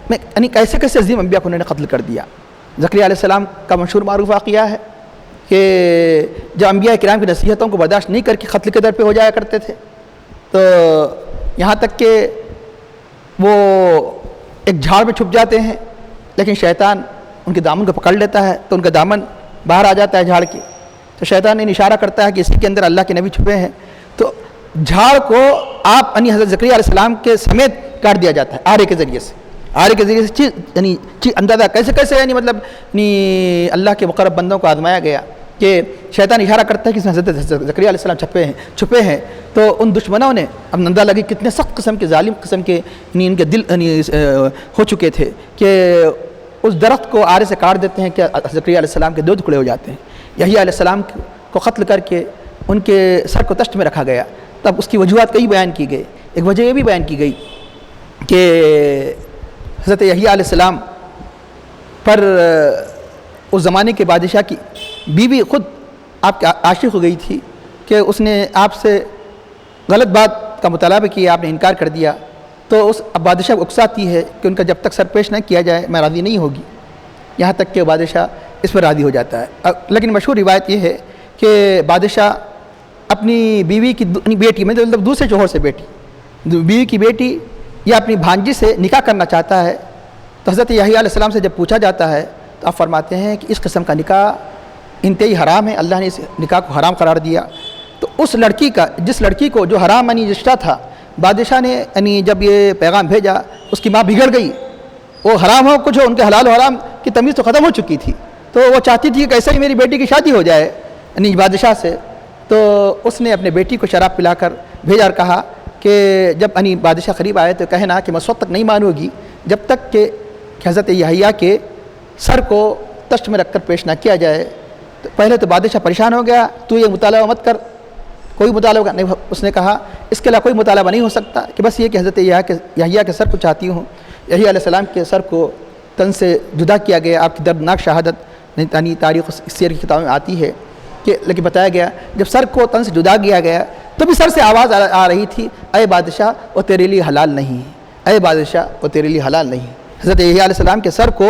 Speaker 1: میں کیسے عظیم انبیاء کو انہوں نے قتل کر دیا. زکریا علیہ السلام کا مشہور معروف واقعہ ہے کہ جب انبیاء کرام کی نصیحتوں کو برداشت نہیں کر کے قتل کے در پہ ہو جایا کرتے تھے، تو یہاں تک کہ وہ ایک جھاڑ میں چھپ جاتے ہیں، لیکن شیطان ان کے دامن کو پکڑ لیتا ہے تو ان کا دامن باہر آ جاتا ہے جھاڑ کی. تو شیطان ان اشارہ کرتا ہے کہ اسی کے اندر اللہ کے نبی چھپے ہیں. تو جھاڑ کو آپ حضرت زکریا علیہ السلام کے سمیت کاٹ دیا جاتا ہے آرے کے ذریعے سے. آرے کے ذریعے سے چیز اندازہ کیسے یعنی مطلب اللہ کے مقرب بندوں کو آزمایا گیا کہ شیطان اشارہ کرتا ہے کہ اس میں حضرت زکریا علیہ السلام چھپے ہیں. تو ان دشمنوں نے اب اندازہ لگی کتنے سخت قسم کے ظالم قسم کے ان کے دل ہو چکے تھے کہ اس درخت کو آرے سے کاٹ دیتے ہیں کہ زکریا علیہ السلام کے 2 ٹکڑے ہو جاتے ہیں. یحییٰ علیہ السلام کو قتل کر کے ان کے سر کو تشت میں رکھا گیا. تب اس کی وجوہات کئی بیان کی گئی. ایک وجہ یہ بھی بیان کی گئی کہ حضرت یحییٰ علیہ السلام پر اس زمانے کے بادشاہ کی بیوی خود آپ کے عاشق ہو گئی تھی کہ اس نے آپ سے غلط بات کا مطالبہ کیا، آپ نے انکار کر دیا. تو اس بادشاہ کو اکساتی ہے کہ ان کا جب تک سر پیش نہ کیا جائے میں راضی نہیں ہوگی، یہاں تک کہ بادشاہ اس پر راضی ہو جاتا ہے. لیکن مشہور روایت یہ ہے کہ بادشاہ اپنی بیوی کی بیٹی مطلب دوسرے شوہر سے بیوی کی بیٹی یا اپنی بھانجی سے نکاح کرنا چاہتا ہے. تو حضرت یحییٰ علیہ السلام سے جب پوچھا جاتا ہے تو آپ فرماتے ہیں کہ اس قسم کا نکاح انتہائی حرام ہے، اللہ نے اس نکاح کو حرام قرار دیا. تو اس لڑکی کا، جس لڑکی کو جو حرام رشتہ تھا، بادشاہ نے جب یہ پیغام بھیجا اس کی ماں بگڑ گئی. وہ حرام ہو کچھ ہو، ان کے حلال و حرام کی تمیز تو ختم ہو چکی تھی. تو وہ چاہتی تھی کہ کیسے ہی میری بیٹی کی شادی ہو جائے بادشاہ سے. تو اس نے اپنے بیٹی کو شراب پلا کر بھیجا اور کہا کہ جب بادشاہ قریب آئے تو کہنا کہ مسوت تک نہیں مانو گی جب تک کہ حضرت یحییٰ کے سر کو تشت میں رکھ کر پیش نہ کیا جائے. تو پہلے تو بادشاہ پریشان ہو گیا، تو یہ مطالبہ مت کر، کوئی مطالبہ نہیں. اس نے کہا اس کے علاوہ کوئی مطالبہ نہیں ہو سکتا کہ بس یہ کہ حضرت یحییٰ کے سر کو چاہتی ہوں. یحییٰ علیہ السلام کے سر کو تن سے جدا کیا گیا. آپ کی دردناک شہادت تاریخ سیر کی کتابوں میں آتی ہے کہ لیکن بتایا گیا جب سر کو تن سے جدا کیا گیا تو بھی سر سے آواز آ رہی تھی، اے بادشاہ وہ تیرے لیے حلال نہیں، اے بادشاہ وہ تیرے لیے حلال نہیں. حضرت یحییٰ علیہ السلام کے سر کو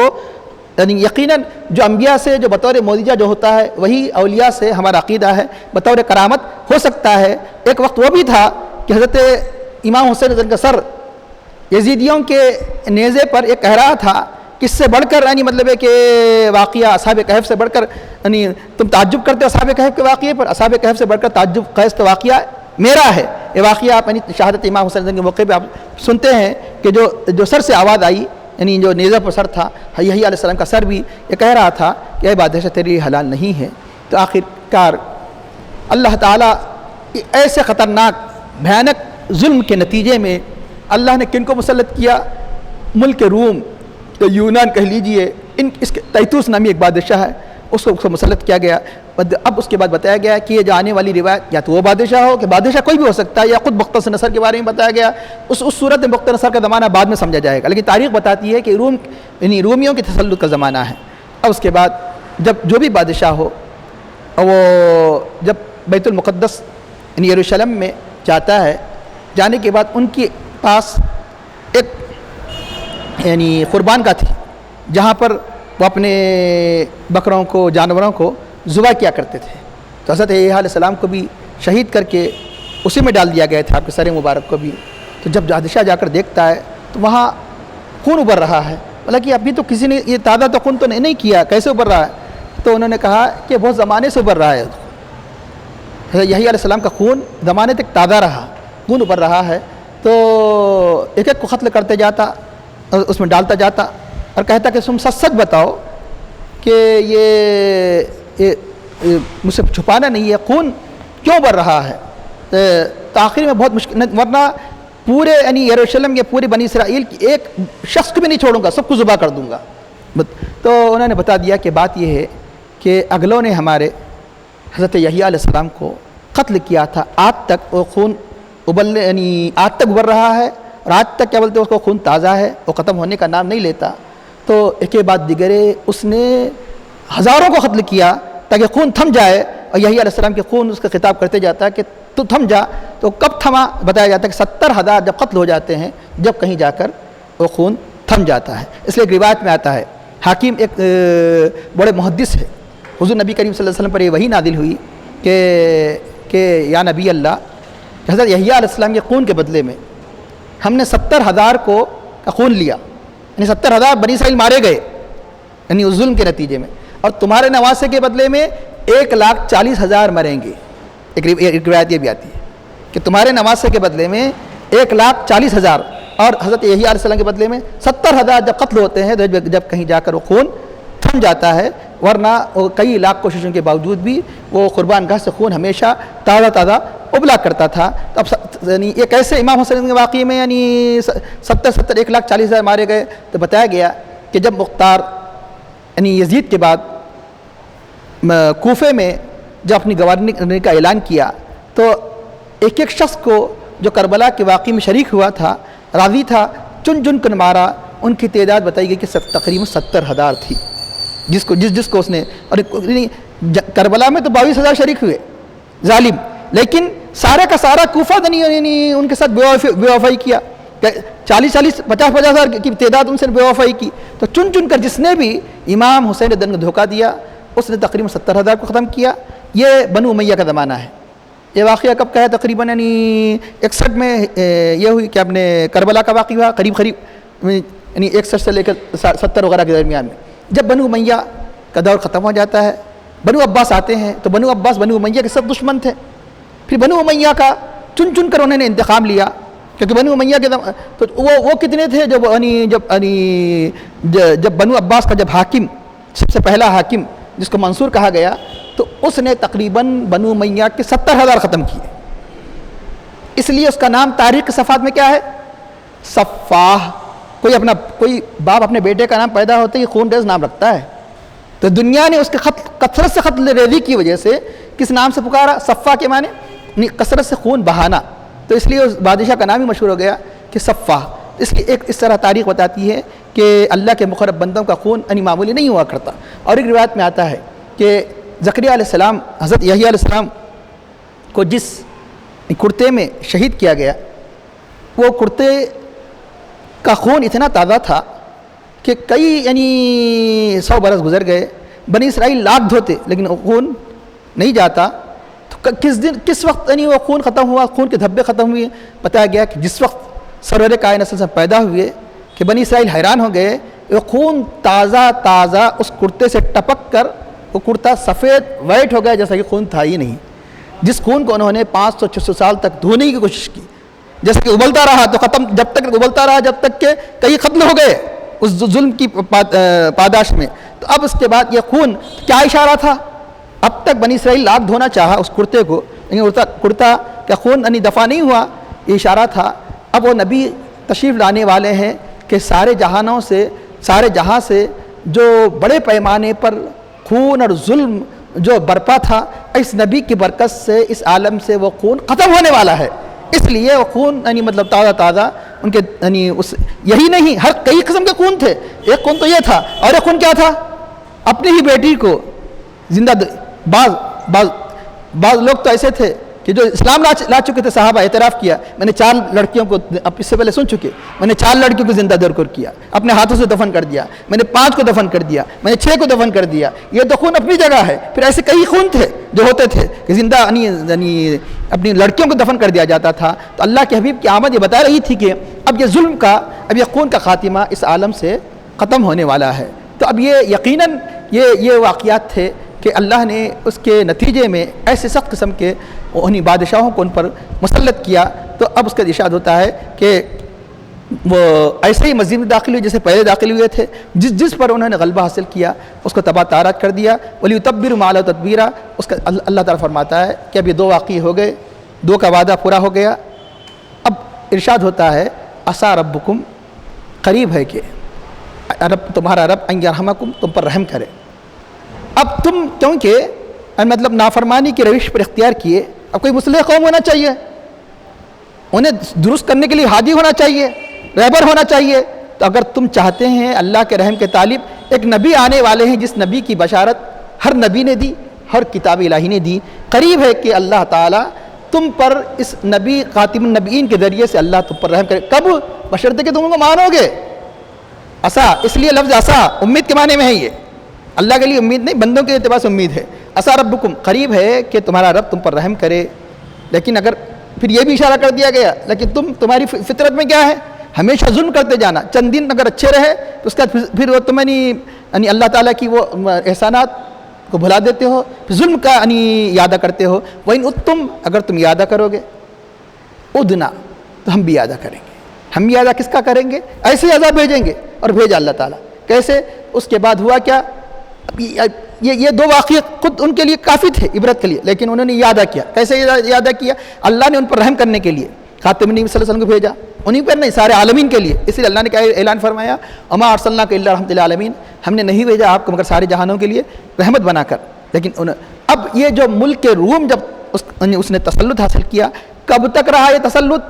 Speaker 1: یقیناً جو انبیاء سے جو بطور معجزہ جو ہوتا ہے وہی اولیاء سے ہمارا عقیدہ ہے بطور کرامت ہو سکتا ہے. ایک وقت وہ بھی تھا کہ حضرت امام حسین کا سر یزیدیوں کے نیزے پر یہ کہہ رہا تھا کہ اس سے بڑھ کر یعنی مطلب ہے کہ واقعہ اصحاب کہف سے بڑھ کر یعنی تم تعجب کرتے ہو اصحاب کہف کے واقعے پر، اصحاب کہف سے بڑھ کر تعجب خیز تو واقعہ میرا ہے۔ یہ واقعہ آپ یعنی شہادت امام حسین کے موقع پہ آپ سنتے ہیں کہ جو سر سے آواز آئی یعنی جو نیزہ پر سر تھا، یحییٰ علیہ السلام کا سر بھی یہ کہہ رہا تھا کہ اے بادشاہ تیرے لیے حلال نہیں ہے۔ تو آخر کار اللہ تعالیٰ ایسے خطرناک بھیانک ظلم کے نتیجے میں اللہ نے کن کو مسلط کیا؟ ملک روم یا یونان کہہ لیجئے، اس کے تیتوس نامی ایک بادشاہ ہے، اس کو مسلط کیا گیا۔ اب اس کے بعد بتایا گیا کہ یہ جو آنے والی روایت یا تو وہ بادشاہ ہو کہ بادشاہ کوئی بھی ہو سکتا ہے، یا خود بختر نصر کے بارے میں بتایا گیا، اس صورت میں بختر نصر کا زمانہ بعد میں سمجھا جائے گا، لیکن تاریخ بتاتی ہے کہ یعنی رومیوں کے تسلط کا زمانہ ہے۔ اب اس کے بعد جب جو بھی بادشاہ ہو وہ جب بیت المقدس یعنی یروشلم میں جاتا ہے، جانے کے بعد ان کے پاس ایک یعنی قربان گاہ تھی جہاں پر وہ اپنے بکروں کو، جانوروں کو ذبح کیا کرتے تھے۔ تو حضرت یحییٰ علیہ السلام کو بھی شہید کر کے اسی میں ڈال دیا گیا تھا، آپ کے سر مبارک کو بھی۔ تو جب بادشاہ جا کر دیکھتا ہے تو وہاں خون ابھر رہا ہے، حالانکہ ابھی تو کسی نے یہ تازہ تو خون تو نہیں کیا، کیسے ابھر رہا ہے؟ تو انہوں نے کہا کہ بہت زمانے سے ابھر رہا ہے۔ حضرت یحییٰ علیہ السلام کا خون زمانے تک تازہ رہا، خون ابھر رہا ہے۔ تو ایک ایک کو قتل کرتے جاتا، اس میں ڈالتا جاتا اور کہتا کہ تم سچ بتاؤ کہ یہ مجھ سے چھپانا نہیں ہے، خون کیوں بڑھ رہا ہے؟ تو آخر میں بہت مشکل، ورنہ پورے یعنی یروشلم کے پورے بنی اسرائیل کی ایک شخص کو بھی نہیں چھوڑوں گا، سب کو ذبح کر دوں گا۔ تو انہوں نے بتا دیا کہ بات یہ ہے کہ اگلوں نے ہمارے حضرت یحییٰ علیہ السلام کو قتل کیا تھا، آج تک وہ خون ابلنے یعنی آج تک ابل رہا ہے، اور آج تک کیا بولتے ہیں اس کو خون تازہ ہے، وہ ختم ہونے کا نام نہیں لیتا۔ تو ایک کے بعد دیگرے اس نے ہزاروں کو قتل کیا تاکہ خون تھم جائے، اور یحییٰ علیہ السلام کے خون اس کا خطاب کرتے جاتا ہے کہ تو تھم جا۔ تو کب تھما؟ بتایا جاتا ہے کہ 70,000 جب قتل ہو جاتے ہیں، جب کہیں جا کر وہ خون تھم جاتا ہے۔ اس لیے ایک روایت میں آتا ہے، حاکم ایک بڑے محدث ہے، حضور نبی کریم صلی اللہ علیہ وسلم پر یہ وحی نازل ہوئی کہ یا نبی اللہ، حضرت یحییٰ علیہ السلام کے خون کے بدلے میں ہم نے 70,000 کا خون لیا، یعنی 70,000 بنی اسرائیل مارے گئے یعنی اس ظلم کے نتیجے میں، اور تمہارے نواسے کے بدلے میں 1,40,000 مریں گے۔ ایک روایت یہ بھی آتی ہے کہ تمہارے نواسے کے بدلے میں 1,40,000 اور حضرت یحییٰ علیہ السلام کے بدلے میں 70,000 جب قتل ہوتے ہیں، جب کہیں جا کر وہ خون تھم جاتا ہے، ورنہ کئی لاکھ کوششوں کے باوجود بھی وہ قربان گاہ سے خون ہمیشہ تازہ ابلا کرتا تھا۔ تو اب یعنی ایک ایسے امام حسین کے واقعے میں یعنی 1,40,000 مارے گئے۔ تو بتایا گیا کہ جب مختار یعنی یزید کے بعد کوفے میں جب اپنی گورنر کا اعلان کیا، تو ایک ایک شخص کو جو کربلا کے واقعے میں شریک ہوا تھا، راضی تھا، چن چن کر مارا۔ ان کی تعداد بتائی گئی کہ تقریباً 70,000 تھی، جس کو اس نے، اور کربلا میں تو 22,000 شریک ہوئے ظالم، لیکن سارے کا سارا کوفہ یعنی ان کے ساتھ بے وفائی کیا، 50,000 کی تعداد ان سے بے وفائی کی۔ تو چن چن کر جس نے بھی امام حسین دن کو دھوکہ دیا، اس نے تقریباً 70,000 کو ختم کیا۔ یہ بنو امیہ کا زمانہ ہے۔ یہ واقعہ کب کا ہے؟ تقریباً یعنی 61 میں یہ ہوئی کہ اپنے کربلا کا واقعہ ہوا، قریب یعنی 61 سے لے کر 70 وغیرہ کے درمیان میں، جب بنو امیہ کا دور ختم ہو جاتا ہے، بنو عباس آتے ہیں۔ تو بنو عباس بنو امیہ کے سب دشمن تھے، پھر بنو امیہ کا چن چن کر انہوں نے انتقام لیا، کیونکہ بنو امیہ کے تو وہ کتنے تھے جب بنو عباس کا جب حاکم، سب سے پہلا حاکم جس کو منصور کہا گیا، تو اس نے تقریباً بنو امیہ کے 70,000 ختم کیے۔ اس لیے اس کا نام تاریخ کے صفحات میں کیا ہے؟ صفاح۔ کوئی باپ اپنے بیٹے کا نام پیدا ہوتے ہی خون ریز نام رکھتا ہے، تو دنیا نے اس کے کثرت سے قتل ریزی کی وجہ سے کس نام سے پکارا؟ صفا کے معنی کثرت سے خون بہانا، تو اس لیے اس بادشاہ کا نام ہی مشہور ہو گیا کہ صفا۔ اس لیے اس طرح تاریخ بتاتی ہے کہ اللہ کے مقرب بندوں کا خون یعنی معمولی نہیں ہوا کرتا۔ اور ایک روایت میں آتا ہے کہ زکریا علیہ السلام، حضرت یحییٰ علیہ السلام کو جس کرتے میں شہید کیا گیا، وہ کرتے کا خون اتنا تازہ تھا کہ کئی یعنی 100 برس گزر گئے، بنی اسرائیل لاکھ دھوتے لیکن خون نہیں جاتا۔ تو کس دن کس وقت یعنی وہ خون ختم ہوا، خون کے دھبے ختم ہوئے؟ بتایا گیا کہ جس وقت سرور کائنات صلی اللہ علیہ وسلم پیدا ہوئے کہ بنی اسرائیل حیران ہو گئے، وہ خون تازہ تازہ اس کرتے سے ٹپک کر وہ کرتا سفید وائٹ ہو گیا جیسا کہ خون تھا ہی نہیں، جس خون کو انہوں نے 500-600 سال تک دھونے کی کوشش کی، جیسے کہ ابلتا رہا تو ختم، جب تک ابلتا رہا جب تک کہ کئی قتل ہو گئے اس ظلم کی پاداش میں۔ تو اب اس کے بعد یہ خون کیا اشارہ تھا؟ اب تک بنی اسرائیل لاکھ دھونا چاہا اس کرتے کو، لیکن کرتا کا خون یعنی دفع نہیں ہوا، یہ اشارہ تھا۔ اب وہ نبی تشریف لانے والے ہیں کہ سارے جہاں سے جو بڑے پیمانے پر خون اور ظلم جو برپا تھا، اس نبی کی برکت سے اس عالم سے وہ خون ختم ہونے والا ہے۔ اس لیے وہ خون یعنی مطلب تازہ ان کے یعنی یہی نہیں، ہر کئی قسم کے خون تھے۔ ایک خون تو یہ تھا، اور ایک خون کیا تھا؟ اپنی ہی بیٹی کو زندہ بعض لوگ تو ایسے تھے کہ جو اسلام لا چکے تھے، صحابہ اعتراف کیا میں نے 4 لڑکیوں کو، اس سے پہلے سن چکے، میں نے 4 لڑکیوں کو زندہ درگور کیا، اپنے ہاتھوں سے دفن کر دیا، میں نے 5 کو دفن کر دیا، میں نے 6 کو دفن کر دیا۔ یہ تو خون اپنی جگہ ہے۔ پھر ایسے کئی خون تھے جو ہوتے تھے کہ زندہ یعنی اپنی لڑکیوں کو دفن کر دیا جاتا تھا۔ تو اللہ کے حبیب کی آمد یہ بتا رہی تھی کہ اب یہ ظلم کا، اب یہ خون کا خاتمہ اس عالم سے ختم ہونے والا ہے۔ تو اب یہ یقیناً یہ واقعات تھے کہ اللہ نے اس کے نتیجے میں ایسے سخت قسم کے انہی بادشاہوں کو ان پر مسلط کیا۔ تو اب اس کا ارشاد ہوتا ہے کہ وہ ایسے ہی مسجد میں داخل ہوئے جیسے پہلے داخل ہوئے تھے، جس پر انہوں نے غلبہ حاصل کیا اس کو تباہ تارات کر دیا۔ وَلِيُتَبِّرُ مَا عَلَوْا تَتْبِيرًا، اس کا اللہ تعالیٰ فرماتا ہے کہ اب یہ 2 واقعی ہو گئے، 2 کا وعدہ پورا ہو گیا۔ اب ارشاد ہوتا ہے عَسَىٰ رَبُّكُمْ، قریب ہے کہ تمہارا رب ان یرحمکم، تم پر رحم کرے۔ اب تم کیونکہ مطلب نافرمانی کی روش پر اختیار کیے، اب کوئی مصلح قوم ہونا چاہیے، انہیں درست کرنے کے لیے ہادی ہونا چاہیے، رہبر ہونا چاہیے۔ تو اگر تم چاہتے ہیں اللہ کے رحم کے طالب، ایک نبی آنے والے ہیں جس نبی کی بشارت ہر نبی نے دی، ہر کتاب الہی نے دی، قریب ہے کہ اللہ تعالیٰ تم پر اس نبی خاتم النبیین کے ذریعے سے اللہ تم پر رحم کرے۔ کب؟ بشرطے کہ تم ان کو مانو گے۔ عسا، اس لیے لفظ عسا امید کے معنی میں ہے، یہ اللہ کے لیے امید نہیں، بندوں کے اعتبار سے امید ہے۔ عسا ربکم، قریب ہے کہ تمہارا رب تم پر رحم کرے۔ لیکن اگر پھر یہ بھی اشارہ کر دیا گیا، لیکن تمہاری فطرت میں کیا ہے؟ ہمیشہ ظلم کرتے جانا۔ چند دن اگر اچھے رہے تو اس کا پھر وہ تم یعنی اللہ تعالیٰ کی وہ احسانات کو بھلا دیتے ہو، پھر ظلم کا یعنی یادہ کرتے ہو۔ وَإِنْ اُتْتُمْ، اگر تم یادہ کرو گے، اُدْنَا، تو ہم بھی یادہ کریں گے۔ ہم یادہ کس کا کریں گے؟ ایسے عذاب بھیجیں گے، اور بھیجا اللہ تعالیٰ۔ کیسے؟ اس کے بعد ہوا کیا؟ یہ 2 واقعے خود ان کے لیے کافی تھے عبرت کے لیے، لیکن انہوں نے یادہ کیا۔ کیسے یادہ کیا؟ اللہ نے ان پر رحم کرنے کے لیے خاتم النبی صلی اللہ علیہ وسلم کو بھیجا، انہیں پر نہیں، سارے عالمین کے لیے۔ اس لیے اللہ نے کیا اعلان فرمایا؟ وَمَا أَرْسَلْنَاكَ إِلَّا رَحْمَةً لِّلْعَالَمِينَ، ہم نے نہیں بھیجا آپ کو مگر سارے جہانوں کے لیے رحمت بنا کر۔ لیکن اب یہ جو ملک روم جب اس نے تسلط حاصل کیا، کب تک رہا یہ تسلط؟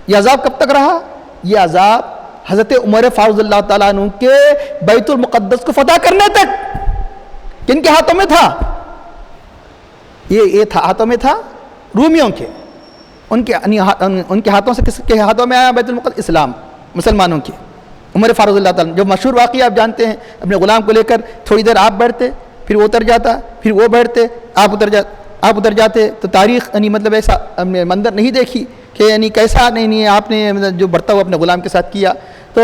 Speaker 1: یہ عذاب کب تک رہا؟ یہ عذاب حضرت عمر فاروق اللہ تعالیٰ عنہ کے بیت المقدس کو فتح کرنے تک۔ کن کے ہاتھوں میں تھا؟ یہ تھا ہاتھوں میں تھا رومیوں کے۔ ان کے ہاتھوں سے کس کے ہاتھوں میں آیا بیت المقدس؟ اسلام، مسلمانوں کے۔ عمر فاروق اللہ تعالیٰ جو مشہور واقعہ آپ جانتے ہیں، اپنے غلام کو لے کر تھوڑی دیر آپ بیٹھتے، پھر وہ اتر جاتا، پھر وہ بیٹھتے، آپ اتر جاتے۔ تو تاریخ یعنی مطلب ایسا منظر نہیں دیکھی کہ یعنی کیسا نہیں آپ نے جو برتا ہوا اپنے غلام کے ساتھ کیا۔ تو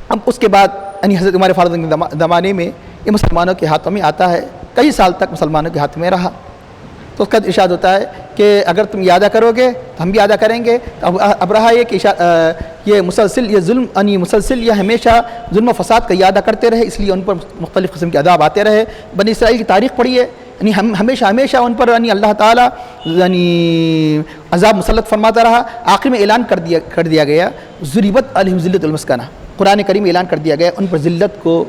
Speaker 1: اب اس کے بعد یعنی حضرت عمر فاروق کے زمانے میں یہ مسلمانوں کے ہاتھوں میں آتا ہے، کئی سال تک مسلمانوں کے ہاتھ میں رہا۔ تو اس کا ارشاد ہوتا ہے کہ اگر تم یادہ کرو گے تو ہم بھی یادہ کریں گے۔ اب رہا یہ کہ یہ مسلسل یہ ظلم یعنی مسلسل یہ ہمیشہ ظلم و فساد کا یادہ کرتے رہے، اس لیے ان پر مختلف قسم کے عذاب آتے رہے۔ بنی اسرائیل کی تاریخ پڑھی ہے، یعنی ہمیشہ ان پر یعنی اللہ تعالیٰ یعنی عذاب مسلط فرماتا رہا۔ آخر میں اعلان کر دیا گیا ضربت علیہم ذلۃ المسکنہ، قرآن کریم میں اعلان کر دیا گیا ان پر ذلت کو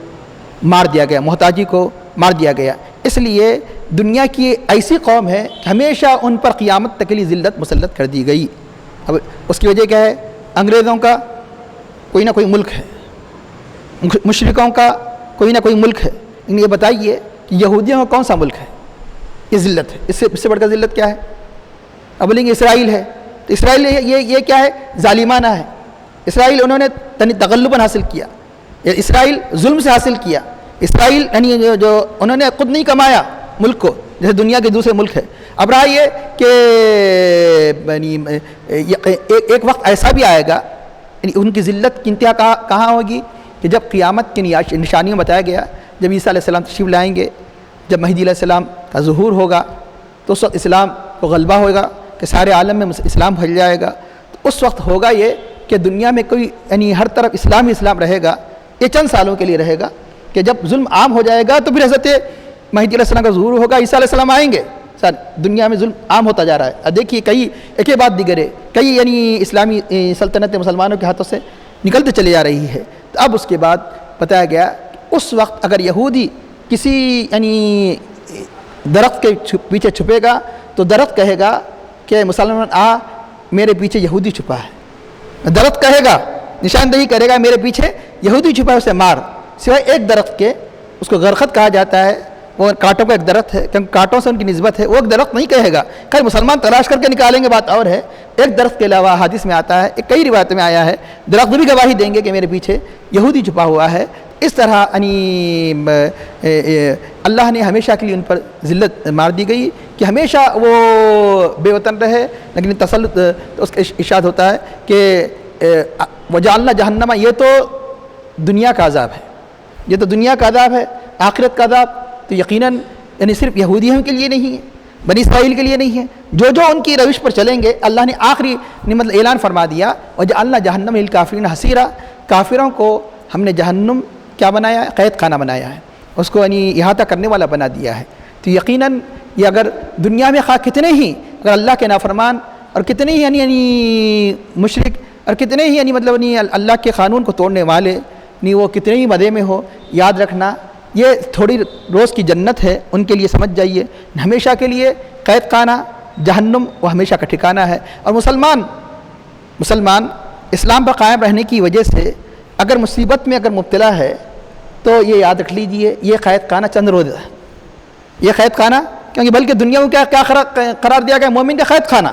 Speaker 1: مار دیا گیا، محتاجی کو مار دیا گیا۔ اس لیے دنیا کی ایسی قوم ہے کہ ہمیشہ ان پر قیامت تک کے لیے ذلت مسلط کر دی گئی۔ اب اس کی وجہ کیا ہے؟ انگریزوں کا کوئی نہ کوئی ملک ہے، مشرکوں کا کوئی نہ کوئی ملک ہے۔ یہ بتائیے کہ یہودیوں کا کون سا ملک ہے؟ یہ ذلت ہے۔ اس سے بڑھ کر ذلت کیا ہے؟ اب بولیں گے اسرائیل ہے، تو اسرائیل یہ کیا ہے؟ ظالمانہ ہے۔ اسرائیل انہوں نے تغلباً حاصل کیا، اسرائیل ظلم سے حاصل کیا، اسرائیل یعنی جو انہوں نے خود نہیں کمایا ملک کو، جیسے دنیا کے دوسرے ملک ہے. اب رہا یہ کہ ایک وقت ایسا بھی آئے گا, ان کی ذلت کی انتہا کہاں ہوگی, کہ جب قیامت کی نشانیوں بتایا گیا, جب عیسیٰ علیہ السلام تشریف لائیں گے, جب مہدی علیہ السلام کا ظہور ہوگا, تو اس وقت اسلام کو غلبہ ہوگا کہ سارے عالم میں اسلام پھیل جائے گا. تو اس وقت ہوگا یہ کہ دنیا میں کوئی ہر طرف اسلام ہی اسلام رہے گا. یہ چند سالوں کے لیے رہے گا کہ جب ظلم عام ہو جائے گا تو پھر حضرت مہدی علیہ السلام کا ظہور ہوگا, عیسیٰ علیہ السلام آئیں گے. دنیا میں ظلم عام ہوتا جا رہا ہے. اب دیکھیے ایک کے بعد دیگر کئی اسلامی سلطنت مسلمانوں کے ہاتھوں سے نکلتے چلے جا رہی ہے. تو اب اس کے بعد بتایا گیا اس وقت اگر یہودی کسی درخت کے پیچھے چھپے گا تو درخت کہے گا کہ مسلمان آ, میرے پیچھے یہودی چھپا ہے. درخت کہے گا, نشاندہی کرے گا, میرے پیچھے یہودی چھپا ہے, اسے مار. سوائے ایک درخت کے, اس کو غرخت کہا جاتا ہے, وہ کانٹوں کا ایک درخت ہے, کیونکہ کانٹوں سے ان کی نسبت ہے. وہ ایک درخت نہیں کہے گا, خیر مسلمان تلاش کر کے نکالیں گے, بات اور ہے. ایک درخت کے علاوہ حدیث میں آتا ہے, کئی روایتوں میں آیا ہے, درخت بھی گواہی دیں گے کہ میرے پیچھے یہودی چھپا ہوا ہے. اس طرح اللہ نے ہمیشہ کے لیے ان پر ذلت مار دی گئی کہ ہمیشہ وہ بے وطن رہے. لیکن تسلط اس کا ارشاد ہوتا ہے کہ وجعلنا جہنم, یہ تو دنیا کا عذاب ہے, یہ تو دنیا کا عذاب ہے. آخرت کا عذاب تو یقیناً صرف یہودیوں کے لیے نہیں ہے, بنی اسرائیل کے لیے نہیں ہے. جو ان کی روش پر چلیں گے, اللہ نے آخری مطلب اعلان فرما دیا وجعلنا جہنم للکافرین حصیرا, کافروں کو ہم نے جہنم کیا بنایا ہے, قید خانہ بنایا ہے, اس کو احاطہ کرنے والا بنا دیا ہے. تو یقیناً یہ اگر دنیا میں خواہ کتنے ہی اگر اللہ کے نافرمان اور کتنے ہی مشرک اور کتنے ہی مطلب اللہ کے قانون کو توڑنے والے وہ کتنے ہی مدے میں ہو, یاد رکھنا یہ تھوڑی روز کی جنت ہے ان کے لیے, سمجھ جائیے. ہمیشہ کے لیے قید خانہ جہنم وہ ہمیشہ کا ٹھکانہ ہے. اور مسلمان اسلام پر قائم رہنے کی وجہ سے اگر مصیبت میں اگر مبتلا ہے تو یہ یاد رکھ لیجئے, یہ قید خانہ چند روز ہے. یہ قید خانہ کیونکہ بلکہ دنیا میں کیا قرار دیا گیا, مومن کا قید خانہ,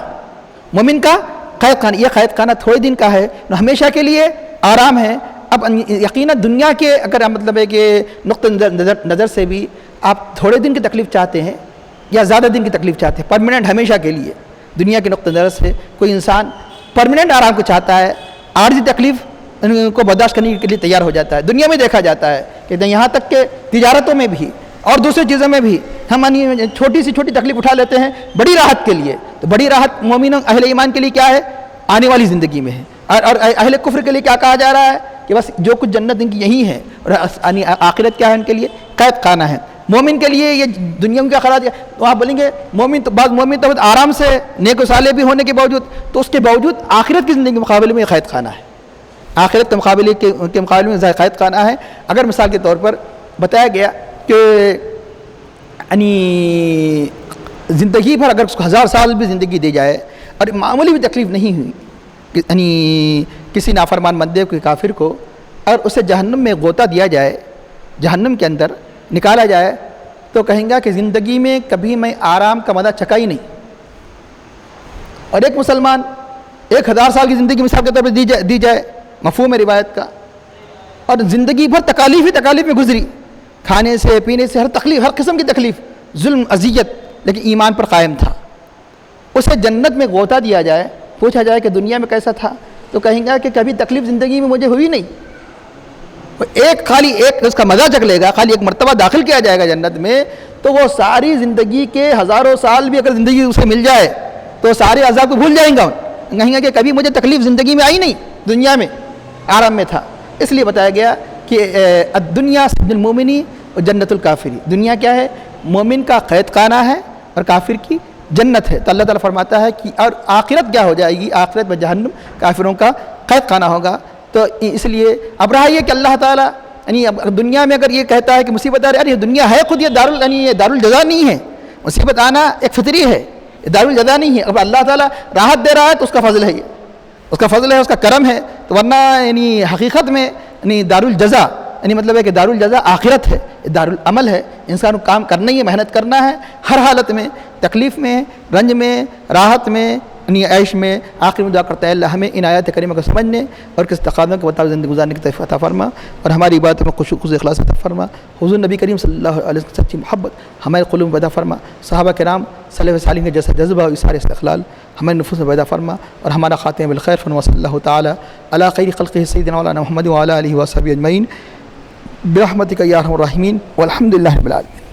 Speaker 1: مومن کا قید خانہ. یہ قید خانہ تھوڑے دن کا ہے, ہمیشہ کے لیے آرام ہے. اب یقیناً دنیا کے اگر مطلب ہے کہ نقطہ نظر سے بھی آپ تھوڑے دن کی تکلیف چاہتے ہیں یا زیادہ دن کی تکلیف چاہتے ہیں, پرماننٹ ہمیشہ کے لیے دنیا کے نقطہ نظر سے کوئی انسان پرماننٹ آرام کو چاہتا ہے, عارضی تکلیف کو برداشت کرنے کے لیے تیار ہو جاتا ہے. دنیا میں دیکھا جاتا ہے کہ یہاں تک کہ تجارتوں میں بھی اور دوسری چیزوں میں بھی ہم چھوٹی سی چھوٹی تکلیف اٹھا لیتے ہیں بڑی راحت کے لیے. تو بڑی راحت مومنوں اہل ایمان کے لیے کیا ہے, آنے والی زندگی میں ہے. اور اہل کفر کے لیے کیا کہا جا رہا ہے کہ بس جو کچھ جنت ان کی یہی ہے, اور آخرت کیا ہے ان کے لیے, قید خانہ ہے. مومن کے لیے یہ دنیا میں کیا قرار دیا, تو آپ بولیں گے بعض مومن تو آرام سے نیک و صالح بھی ہونے کے باوجود, تو اس کے باوجود آخرت کی زندگی کے مقابلے میں قید خانہ ہے. آخرت کے مقابلے میں قید خانہ ہے. اگر مثال کے طور پر بتایا گیا کہ زندگی بھر اگر اس کو 1000 سال بھی زندگی دی جائے اور معمولی بھی تکلیف نہیں ہوئی کسی نافرمان بندے کو, کافر کو, اور اسے جہنم میں غوطہ دیا جائے, جہنم کے اندر نکالا جائے, تو کہیں گا کہ زندگی میں کبھی میں آرام کا مزہ چکا ہی نہیں. اور ایک مسلمان 1000 سال کی زندگی مثال کے طور پر دی جائے مفہوم ہے روایت کا, اور زندگی بھر تکالیف میں گزری, کھانے سے پینے سے ہر قسم کی تکلیف, ظلم اذیت, لیکن ایمان پر قائم تھا. اسے جنت میں غوطہ دیا جائے, پوچھا جائے کہ دنیا میں کیسا تھا, تو کہیں گا کہ کبھی تکلیف زندگی میں مجھے ہوئی نہیں. خالی ایک اس کا مزہ چکھ لے گا, خالی ایک مرتبہ داخل کیا جائے گا جنت میں, تو وہ ساری زندگی کے 1000 سال بھی اگر زندگی اسے مل جائے تو سارے عذاب کو بھول جائیں گا. کہیں گا کہ کبھی مجھے تکلیف زندگی میں آئی نہیں, دنیا میں آرام میں تھا. اس لیے بتایا گیا کہ الدنیا سجن المومنی و جنت الکافری, دنیا کیا ہے, مومن کا قید خانہ ہے اور کافر کی جنت ہے. تو اللہ تعالیٰ فرماتا ہے کہ اور آخرت کیا ہو جائے گی, آخرت میں جہنم کافروں کا قید خانہ ہوگا. تو اس لیے اب رہا یہ کہ اللہ تعالیٰ دنیا میں اگر یہ کہتا ہے کہ مصیبت آ رہی ہے, یہ دنیا ہے خود یہ دار الجزا نہیں ہے, مصیبت آنا ایک فطری ہے, یہ دار الجزا نہیں ہے. اب اللہ تعالیٰ راحت دے رہا ہے تو اس کا فضل ہے, یہ اس کا فضل ہے, اس کا کرم ہے. تو ورنہ حقیقت میں دار الجزا مطلب ہے کہ دار الجزا آخرت ہے, دار العمل ہے. انسان کو کام کرنا ہی ہے, محنت کرنا ہے ہر حالت میں, تکلیف میں, رنج میں, راحت میں, انہیں عیش میں آخر میں دعا کرتا ہے اللہ ہمیں ان آیات کریمہ کو سمجھنے اور کس تقاضوں کے مطابق زندگی گزارنے کی توفیق عطا فرما اور ہماری عبادت میں خشوع اخلاص عطا فرما. حضور نبی کریم صلی اللہ علیہ وسلم سچی محبت ہمارے قلوب میں پیدا فرما. صحابہ کرام سلف صالحین کے جیسا جذبہ اور اثار استقلال ہمارے نفوس میں پیدا فرما اور ہمارا خاتمہ بالخیر فرما. صلی اللہ تعالی علی خیر خلقہ سیدنا مولانا محمد وعلی آلہ وصحبہ اجمعین برحمتک یا ارحم الراحمین والحمد للہ رب العالمین.